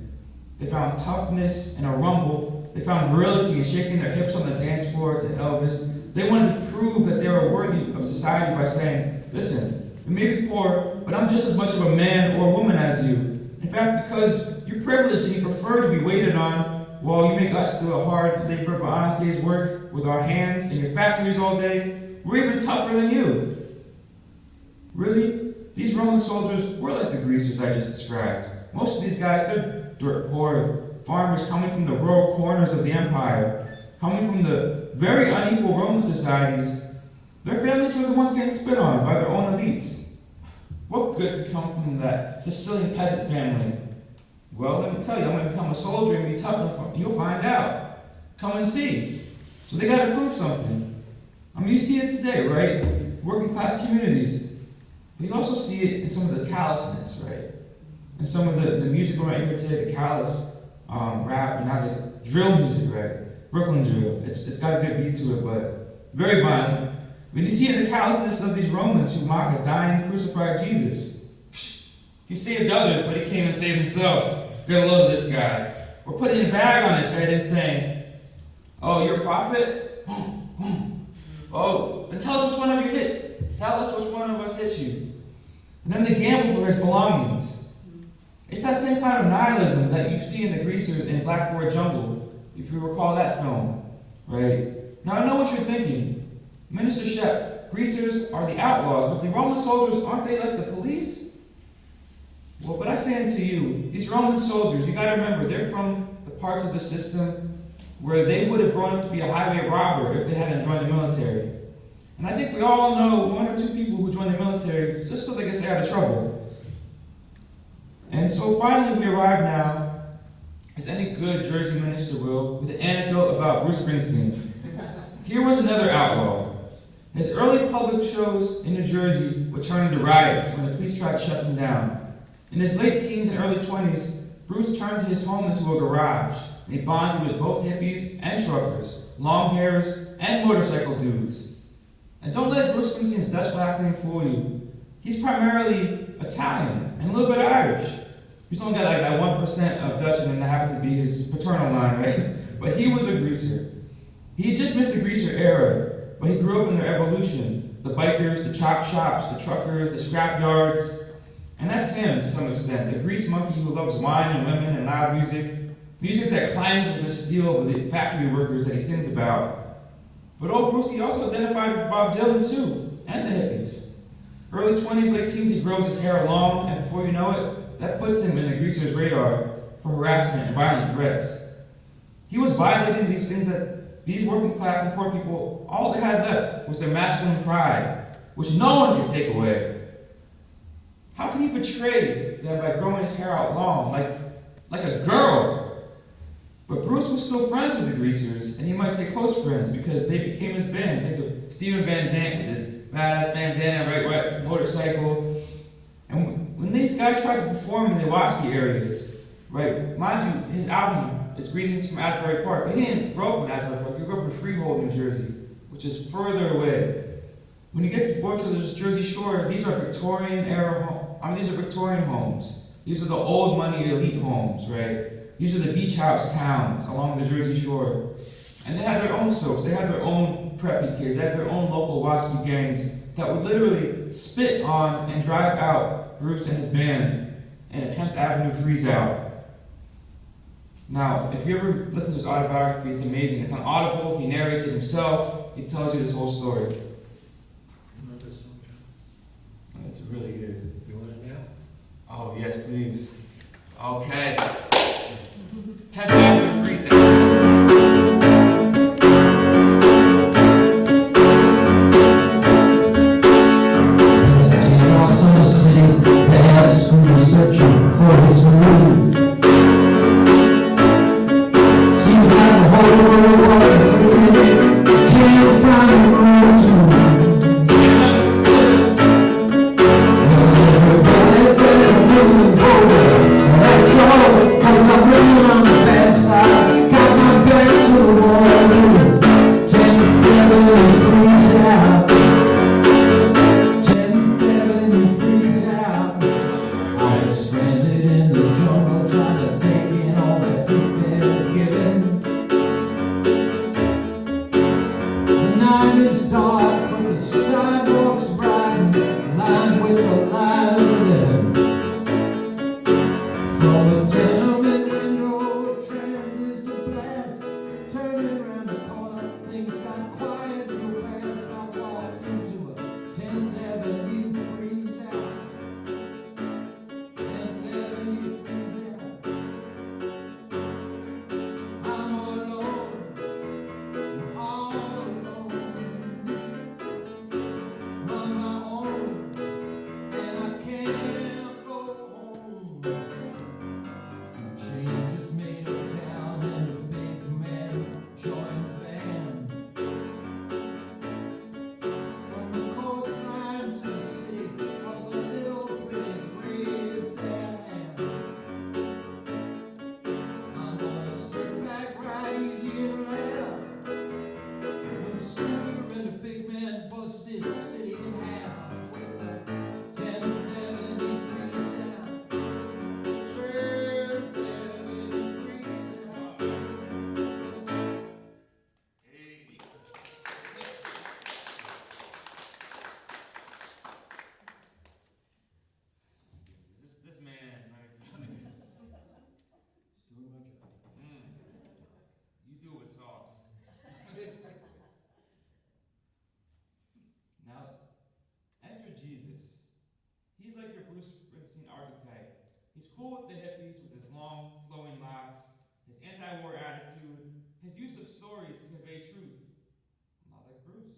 They found toughness in a rumble. They found virility in shaking their hips on the dance floor to Elvis. They wanted to prove that they were worthy of society by saying, listen, you may be poor, but I'm just as much of a man or a woman as you. In fact, because you're privileged and you prefer to be waited on, while you make us do a hard labor of an honest day's work with our hands in your factories all day, we're even tougher than you. Really? These Roman soldiers were like the greasers I just described. Most of these guys, they're dirt poor farmers coming from the rural corners of the empire, coming from the very unequal Roman societies. Their families were the ones getting spit on by their own elites. What good could come from that Sicilian peasant family? Well, let me tell you, I'm going to become a soldier and be tough. You'll find out. Come and see. So they got to prove something. I mean, you see it today, right? Working class communities. But you also see it in some of the callousness, right? And some of the music right here today, the callous rap, and now the drill music, right? Brooklyn drill. It's got a good beat to it, but very violent. When you see it in the callousness of these Romans who mock a dying, crucified Jesus. He saved others, but he came and saved himself. You're gonna love this guy. We're putting a bag on his head and saying, oh, you're a prophet? Oh, then tell us which one of you hit. Tell us which one of us hit you. And then they gamble for his belongings. It's that same kind of nihilism that you see in the greasers in Blackboard Jungle, if you recall that film, right? Now I know what you're thinking. Minister Shep, greasers are the outlaws, but the Roman soldiers, aren't they like the police? Well, but I say unto you, these Roman soldiers, you gotta remember, they're from the parts of the system where they would have grown up to be a highway robber if they hadn't joined the military. And I think we all know one or two people who joined the military just so they can stay out of trouble. And so finally we arrive now, as any good Jersey minister will, with an anecdote about Bruce Springsteen. Here was another outlaw. His early public shows in New Jersey would turn into riots when the police tried to shut them down. In his late teens and early 20s, Bruce turned his home into a garage, and he bonded with both hippies and truckers, long hairs and motorcycle dudes. And don't let Bruce Springsteen's Dutch last name fool you. He's primarily Italian and a little bit Irish. He's only got like that 1% of Dutch in him that happened to be his paternal line, right? But he was a greaser. He had just missed the greaser era, but he grew up in their evolution. The bikers, the chop shops, the truckers, the scrap yards. And that's him to some extent, the grease monkey who loves wine and women and loud music. Music that climbs with the steel of the factory workers that he sings about. But old Brucey also identified with Bob Dylan too, and the hippies. Early 20s, late teens, he grows his hair long, and before you know it, that puts him in the greaser's radar for harassment and violent threats. He was violating these things that these working class and poor people, all they had left was their masculine pride, which no one could take away. How can he betray them by growing his hair out long, like a girl? But Bruce was still friends with the greasers, and he might say close friends because they became his band. Think of Steven Van Zandt with his badass bandana, right, motorcycle. And when these guys tried to perform in the Owaski areas, right, mind you, his album is Greetings from Asbury Park, but he didn't grow up in Asbury Park. He grew up in Freehold, New Jersey, which is further away. When you get to Borchler's Jersey Shore, these are Victorian homes. These are the old money elite homes, right? These are the beach house towns along the Jersey Shore. And they had their own soaps, they had their own preppy kids, they had their own local Owaski gangs that would literally spit on and drive out Bruce and his band in a 10th Avenue freeze out. Now, if you ever listen to his autobiography, it's amazing. It's on Audible, he narrates it himself, he tells you this whole story. It's really good. You want it now? Oh, yes, please. Okay. 10th Avenue freeze out. Searching for his move. Seems like the whole world can't find a road to. Everybody better move over. That's all, 'cause I'm living on the bad side. Got my back to the wall. 10th Avenue freeze out. 10th Avenue freeze out. I was stranded in the jungle trying to take in all that big man's given. The night is dark, but the sidewalks bright, lined with the light of living. From a tenement window, transistor blast, turning around the corner, things got quiet real fast. I walked into a 10th Avenue freeze out. 10th Avenue freeze out. I'm all alone, all alone, on my own, and I can't go home. Changes made uptown, and a big man joined the band. From the coastline to the city, all the little pretties raised their hand. I'm gonna sit back right easy and laugh when Scooter and the big man bust this city in half with the 10th Avenue freeze out. 10th Avenue freeze out. Hey. This man, Doing my job. you do it with sauce. Now, enter Jesus. He's like your Bruce Springsteen archetype. He's cool with the hippies with his long, flowing locks, his anti-war attitude, his use of stories to convey truth. Not like Bruce.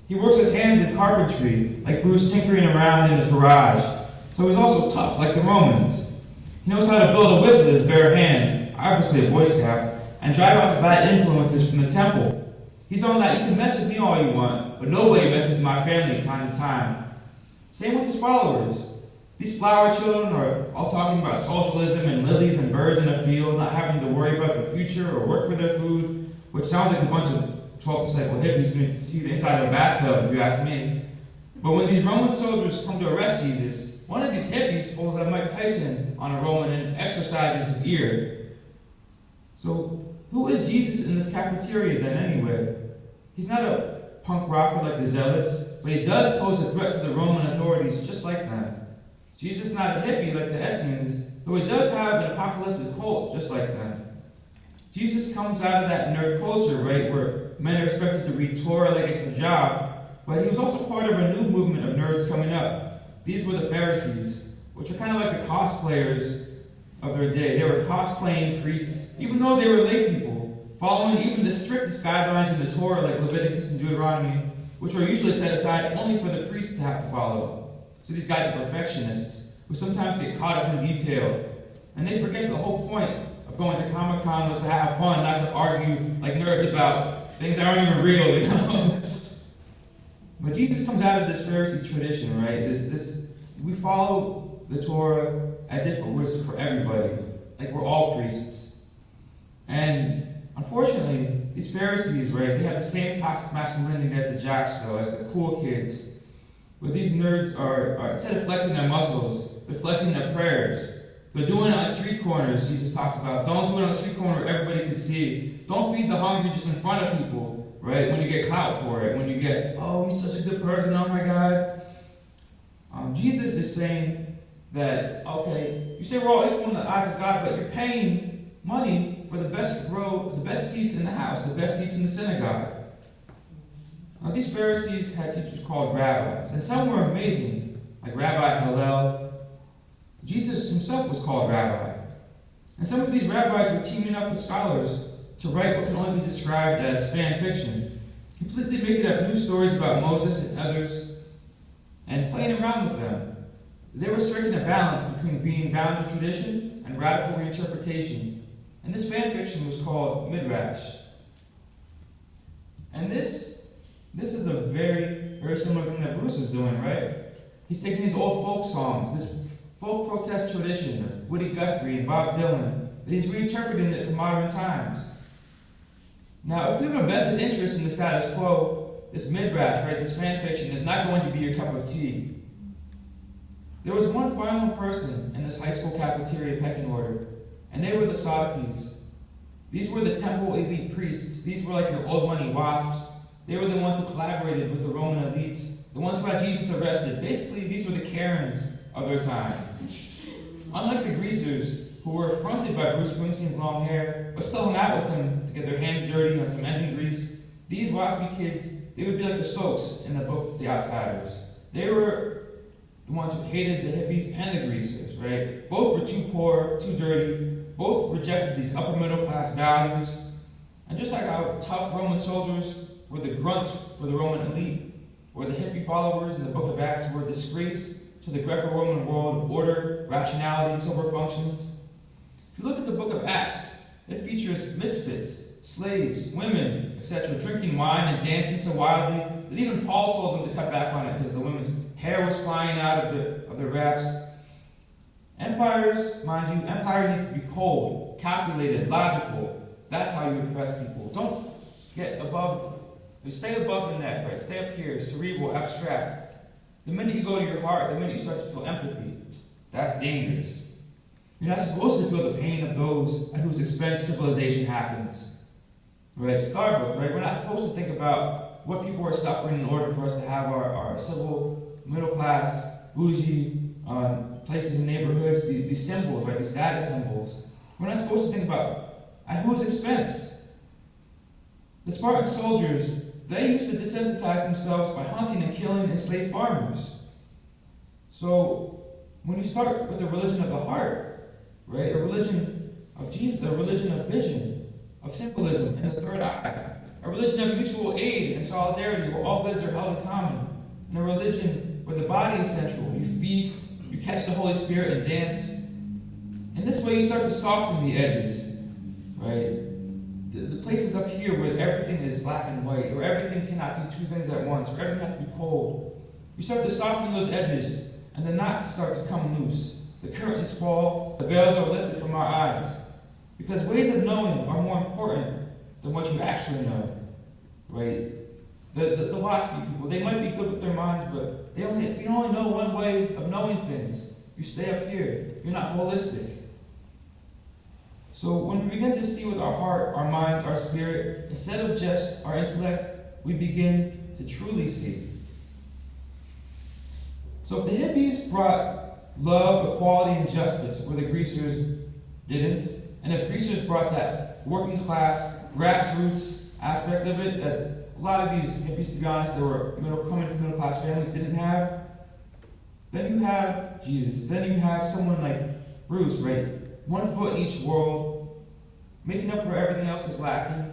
He works his hands in carpentry, like Bruce tinkering around in his garage. So he's also tough, like the Romans. He knows how to build a whip with his bare hands, obviously a Boy Scout, and drive out the bad influences from the temple. He's on that you can mess with me all you want, but nobody messes with my family kind of time. Same with his followers. These flower children are all talking about socialism and lilies and birds in a field, not having to worry about the future or work for their food, which sounds like a bunch of 12th disciple hippies who need to see the inside of a bathtub, if you ask me. But when these Roman soldiers come to arrest Jesus, one of these hippies pulls out Mike Tyson on a Roman and exercises his ear. So, who is Jesus in this cafeteria then anyway? He's not a punk rocker like the Zealots, but he does pose a threat to the Roman authorities just like them. Jesus is not a hippie like the Essenes, though he does have an apocalyptic cult just like them. Jesus comes out of that nerd culture, right, where men are expected to read Torah like it's their job, but he was also part of a new movement of nerds coming up. These were the Pharisees, which are kind of like the cosplayers of their day. They were cosplaying priests, even though they were lay people, following even the strictest guidelines in the Torah like Leviticus and Deuteronomy, which were usually set aside only for the priests to have to follow. So these guys are perfectionists, who sometimes get caught up in detail, and they forget the whole point of going to Comic-Con was to have fun, not to argue like nerds about things that aren't even real, you know? But Jesus comes out of this Pharisee tradition, right? We follow the Torah as if it was for everybody, like we're all priests. And unfortunately, these Pharisees, right, they have the same toxic masculinity as the jocks, though, as the cool kids. But these nerds are instead of flexing their muscles, they're flexing their prayers. They're doing it on street corners, Jesus talks about. Don't do it on the street corner where everybody can see. Don't feed the hungry just in front of people, right? When you get clout for it, when you get, oh, he's such a good person, oh my God. Jesus is saying that, okay, you say we're all equal in the eyes of God, but you're paying money for the best row, the best seats in the house, the best seats in the synagogue. Now, these Pharisees had teachers called rabbis, and some were amazing, like Rabbi Hillel. Jesus himself was called rabbi. And some of these rabbis were teaming up with scholars to write what can only be described as fan fiction, completely making up new stories about Moses and others, and playing around with them. They were striking a balance between being bound to tradition and radical reinterpretation. And this fan fiction was called midrash. And this is a very, very similar thing that Bruce is doing, right? He's taking these old folk songs, this folk protest tradition of Woody Guthrie and Bob Dylan, and he's reinterpreting it for modern times. Now, if you have a vested interest in the status quo, this midrash, right, this fan fiction, is not going to be your cup of tea. There was one final person in this high school cafeteria pecking order, and they were the Sadducees. These were the temple elite priests. These were like your old money wasps. They were the ones who collaborated with the Roman elites, the ones who had Jesus arrested. Basically, these were the Karens of their time. Unlike the greasers, who were affronted by Bruce Springsteen's long hair, but still hung out with him to get their hands dirty on some engine grease, these waspy kids, they would be like the soaks in the book The Outsiders. They were the ones who hated the hippies and the greasers, right? Both were too poor, too dirty. Both rejected these upper middle class values. And just like how tough Roman soldiers were the grunts for the Roman elite, or the hippie followers in the book of Acts were a disgrace to the Greco-Roman world of order, rationality, and sober functions. If you look at the book of Acts, it features misfits, slaves, women, etc., drinking wine and dancing so wildly that even Paul told them to cut back on it because the women's hair was flying out of their wraps. Empires, mind you, empire needs to be cold, calculated, logical. That's how you impress people. Don't get above, stay above the neck, right? Stay up here, cerebral, abstract. The minute you go to your heart, the minute you start to feel empathy, that's dangerous. You're not supposed to feel the pain of those at whose expense civilization happens. Right? Starbucks, right? We're not supposed to think about what people are suffering in order for us to have our civil, middle class, bougie places in neighborhoods, these symbols, right? These status symbols. We're not supposed to think about at whose expense. The Spartan soldiers, they used to desensitize themselves by hunting and killing enslaved farmers. So when you start with the religion of the heart, right, a religion of Jesus, a religion of vision, of symbolism and the third eye, a religion of mutual aid and solidarity where all goods are held in common, and a religion where the body is central. You feast, you catch the Holy Spirit and dance. In this way you start to soften the edges, right? The places up here where everything is black and white, or everything cannot be two things at once, or everything has to be cold. You start to soften those edges, and the knots start to come loose. The curtains fall, the veils are lifted from our eyes. Because ways of knowing are more important than what you actually know, right? The waspy people, they might be good with their minds, but if you only know one way of knowing things, you stay up here. You're not holistic. So when we begin to see with our heart, our mind, our spirit, instead of just our intellect, we begin to truly see. So if the hippies brought love, equality, and justice where the greasers didn't, and if greasers brought that working class, grassroots aspect of it that a lot of these hippies, to be honest, that were coming from middle class families didn't have, then you have Jesus. Then you have someone like Bruce, right? 1 foot in each world, making up where everything else is lacking.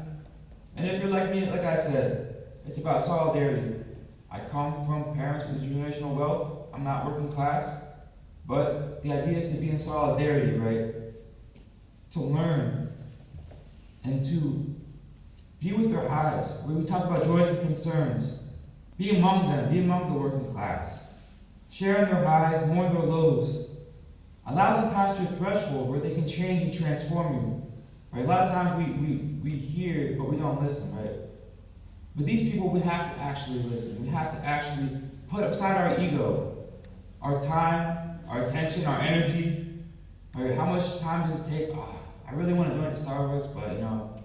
And if you're like me, like I said, it's about solidarity. I come from parents with generational wealth. I'm not working class. But the idea is to be in solidarity, right? To learn and to be with their highs. When we talk about joys and concerns, be among them, be among the working class. Share in their highs, mourn their lows. Allow them past your threshold where they can change and transform you. Right? A lot of times we hear, but we don't listen, right? But these people, we have to actually listen. We have to actually put aside our ego, our time, our attention, our energy. Right? How much time does it take? Oh, I really want to join Starbucks, but I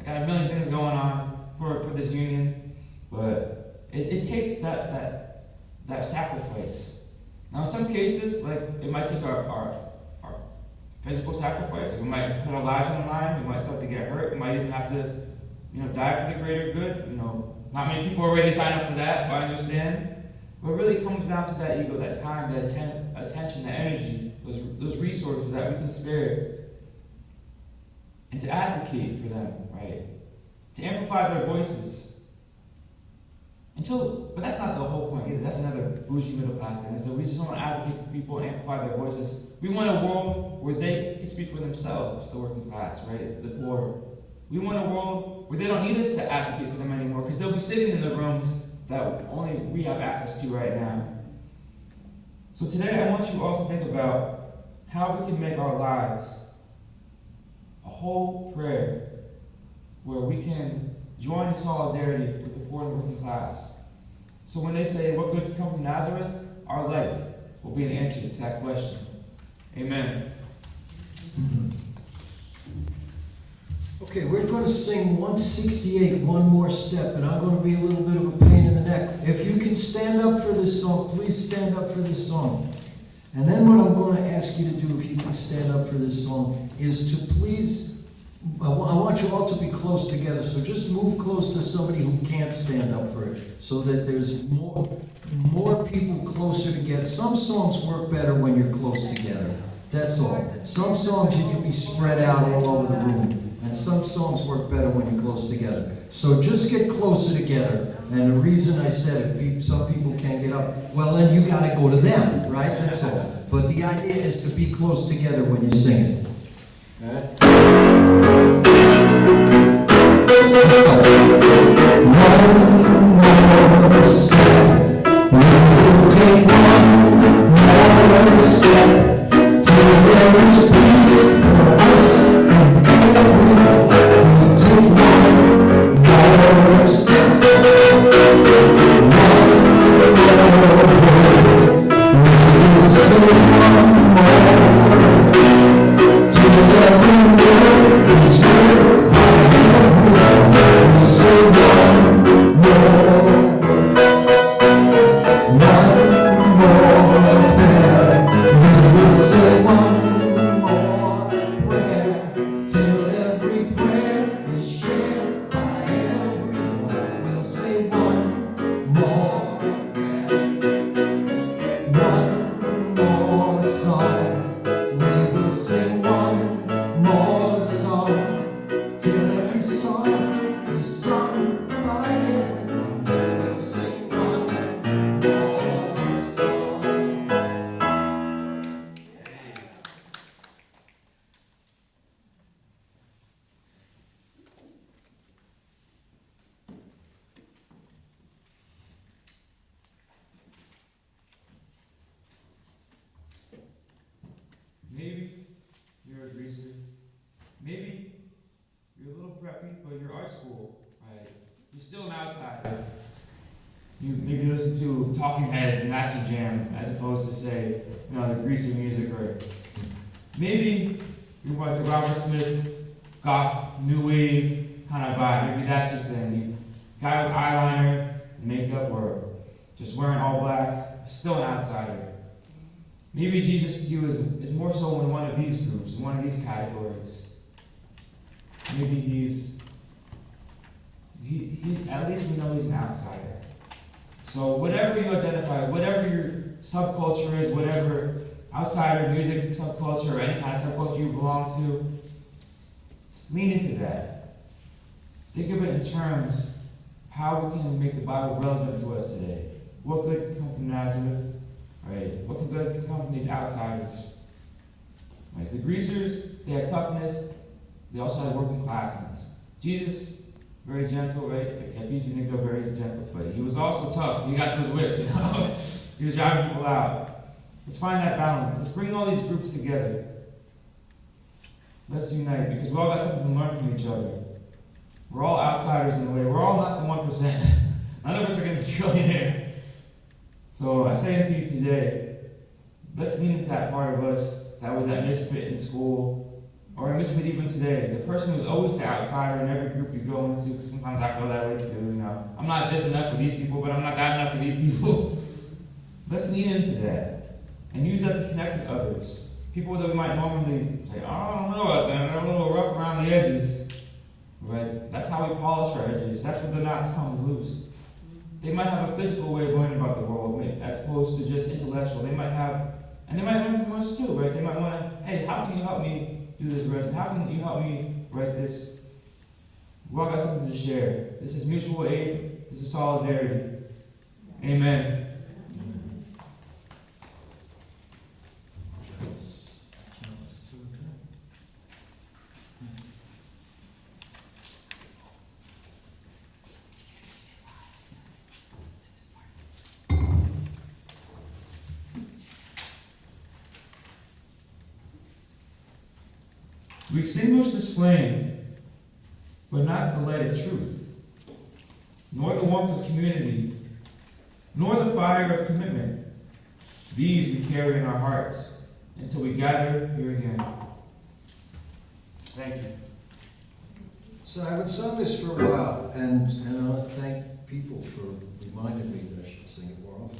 got a million things going on for this union. But it takes that sacrifice. Now, in some cases, like it might take our physical sacrifice. Like we might put our lives on the line. We might start to get hurt. We might even have to, die for the greater good. Not many people are ready to sign up for that, but I understand. But it really comes down to that ego, that time, that attention, that energy, those resources that we can spare, and to advocate for them, right? To amplify their voices. But that's not the whole point either. That's another bougie middle class thing. So we just want to advocate for people and amplify their voices. We want a world where they can speak for themselves, the working class, right? The poor. We want a world where they don't need us to advocate for them anymore, because they'll be sitting in the rooms that only we have access to right now. So today I want you all to think about how we can make our lives a whole prayer where we can join in solidarity with the poor and working class. So when they say, what good can come from Nazareth? Our life will be an answer to that question. Amen. Okay, we're going to sing 168, One More Step, and I'm going to be a little bit of a pain in the neck. If you can stand up for this song, please stand up for this song. And then what I'm going to ask you to do, if you can stand up for this song, is to please, I want you all to be close together, so just move close to somebody who can't stand up for it, so that there's more people closer together. Some songs work better when you're close together. That's all. Some songs you can be spread out all over the room. And some songs work better when you're close together. So just get closer together. And the reason I said if some people can't get up, well then you got to go to them, right? That's all. But the idea is to be close together when you sing it. One more step. We'll take one more step till there is peace for us and everyone. We'll take one more step. One more word. We'll say one more word till every word is heard by everyone. We'll say one more word. One more prayer. We will say one more prayer till every prayer is shared by everyone. We'll say one more prayer. One more song. We will sing one more song till every song is sung by everyone. We'll sing one more song. Maybe you're a greaser. Maybe you're a little preppy, but you're art school, right? You're still an outsider. You maybe listen to Talking Heads and that's your jam, as opposed to say, the greasy music, or maybe you're like the Robert Smith, goth, new wave kind of vibe. Maybe that's your thing. You guy with eyeliner, makeup or just wearing all black, still an outsider. Maybe Jesus to you is more so in one of these groups, in one of these categories. Maybe at least we know he's an outsider. So whatever you identify, whatever your subculture is, whatever outsider music subculture or any kind of subculture you belong to, lean into that. Think of it in terms how we can make the Bible relevant to us today. What good can come from Nazareth? Right? What good can come from these outsiders? Right? The greasers, they had toughness. They also had working classness. Jesus, very gentle, right? Hippies and go very gentle, but he was also tough. He got those whips, you know. He was driving people out. Let's find that balance. Let's bring all these groups together. Let's unite, because we all got something to learn from each other. We're all outsiders in a way. We're all not the 1%. None of us are going to be trillionaire. So I say unto you today, let's lean into that part of us that was that misfit in school, or a misfit even today. The person who's always the outsider in every group you go into, because sometimes I feel that way too, you know. I'm not this enough for these people, but I'm not that enough for these people. Let's lean into that and use that to connect with others. People that we might normally say, oh, I don't know about them, they're a little rough around the edges. Right? That's how we polish our edges. That's where the knots come loose. They might have a physical way of learning about the world, as opposed to just intellectual. They might have, and they might learn from us too, right? They might want to, hey, how can you help me do this resume? How can you help me write this? We all got something to share. This is mutual aid. This is solidarity. Amen. We extinguish this flame, but not the light of truth, nor the warmth of community, nor the fire of commitment. These we carry in our hearts until we gather here again. Thank you. So I would sung this for a while, and I want to thank people for reminding me that I should sing it more often.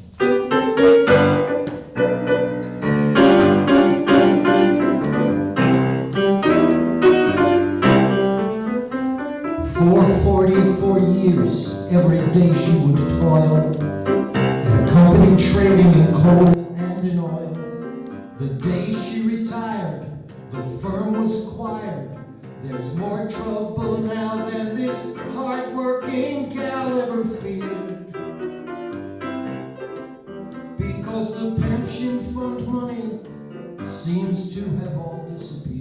44 years, every day she would toil, in a company trading in coal and in oil. The day she retired, the firm was acquired. There's more trouble now than this hard-working gal ever feared. Because the pension fund money seems to have all disappeared.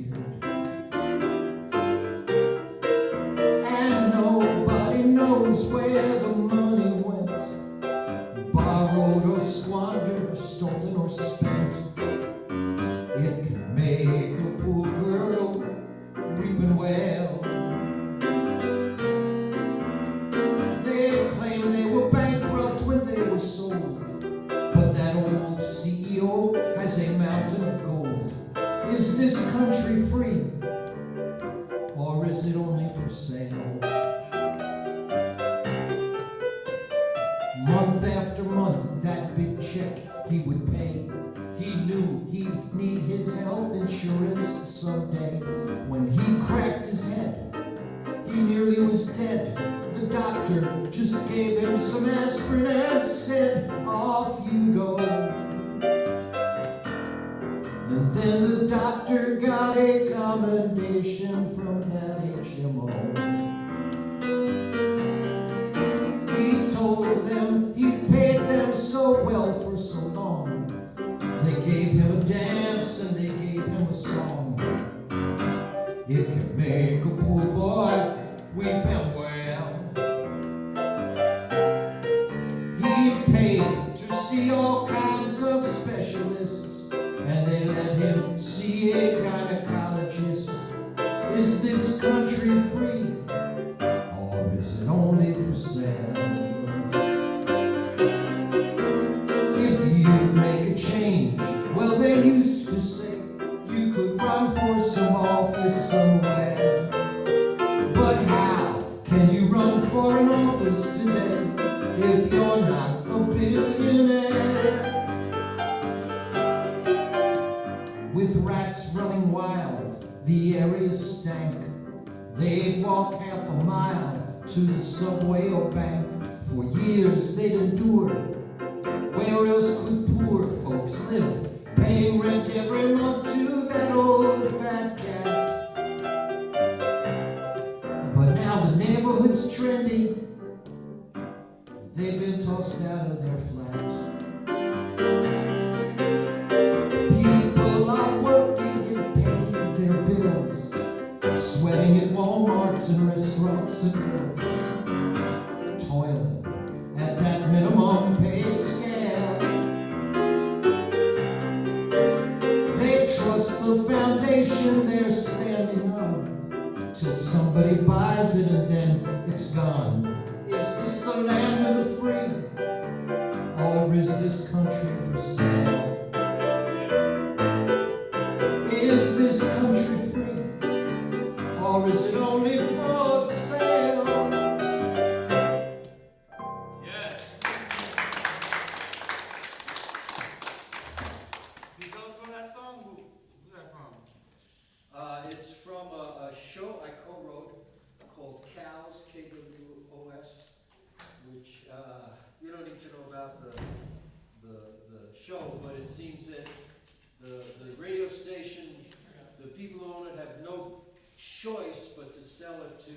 Knows where the money went, borrowed or squandered or stolen or spent. It can make a poor girl reaping well. They claim they were bankrupt when they were sold, but that old CEO has a mountain of gold. Is this country free, or is it only for sale? Month after month, that big check he would pay. He knew he'd need his health insurance someday. When he cracked his head, he nearly was dead. The doctor just gave him some aspirin and said, off you go. And then the doctor got a commendation from that HMO. Told them he paid them so well for so long. They gave him a dance and they gave him a song. It can make a poor boy weep and wail. He paid to see all kinds of specialists, and they let him see a gynecologist. Is this country free, or is it only for sale? Make a change. Well, they used to say you could run for some office somewhere. But how can you run for an office today if you're the area stank. They'd walk half a mile to the subway or bank. For years they'd endure. Where else could poor folks live, paying rent every month to that old fat cat? But now the neighborhood's trendy. They've been tossed out of their flat. People are working and paying their bills, sweating at Walmarts and restaurants and grills, toiling at that minimum pay scale. They trust the foundation they're standing on till somebody buys it and then it's gone. Is this the land of the free, or is this country for sale? Is this country free, or is it only for sale? Yes. Can you tell us about that song? Who's that from? It's from a show I co-wrote called Cows, KWOS, which you don't need to know about the show, but it seems that the radio station, the people who own it have no choice but to sell it to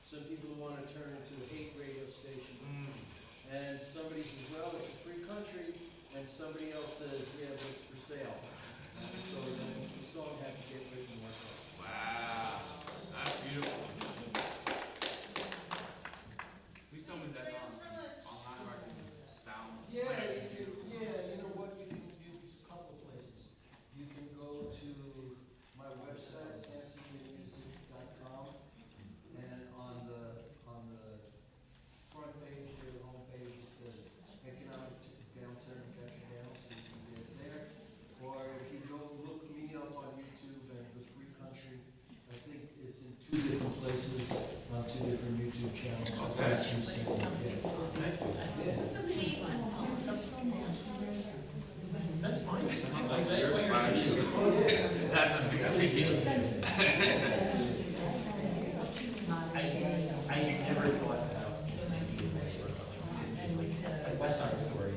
some people who want to turn it into a hate radio station. And somebody says, well, it's a free country, and somebody else says, yeah, but it's for sale. And so then the song had to get written like that. Wow, that's beautiful. Please tell me that's online where I can download. You know what, you can do a couple of places. You can go to my website, sansonmusic.com, and on the front page or the home page, it says economic downturn, catching down, so you can get it there. Or if you go look me up on YouTube and The Free Country, I think it's in 2 different places, on 2 different YouTube channels. Okay. That's fine. Like yours, that's amazing. I never thought about like West Side Story.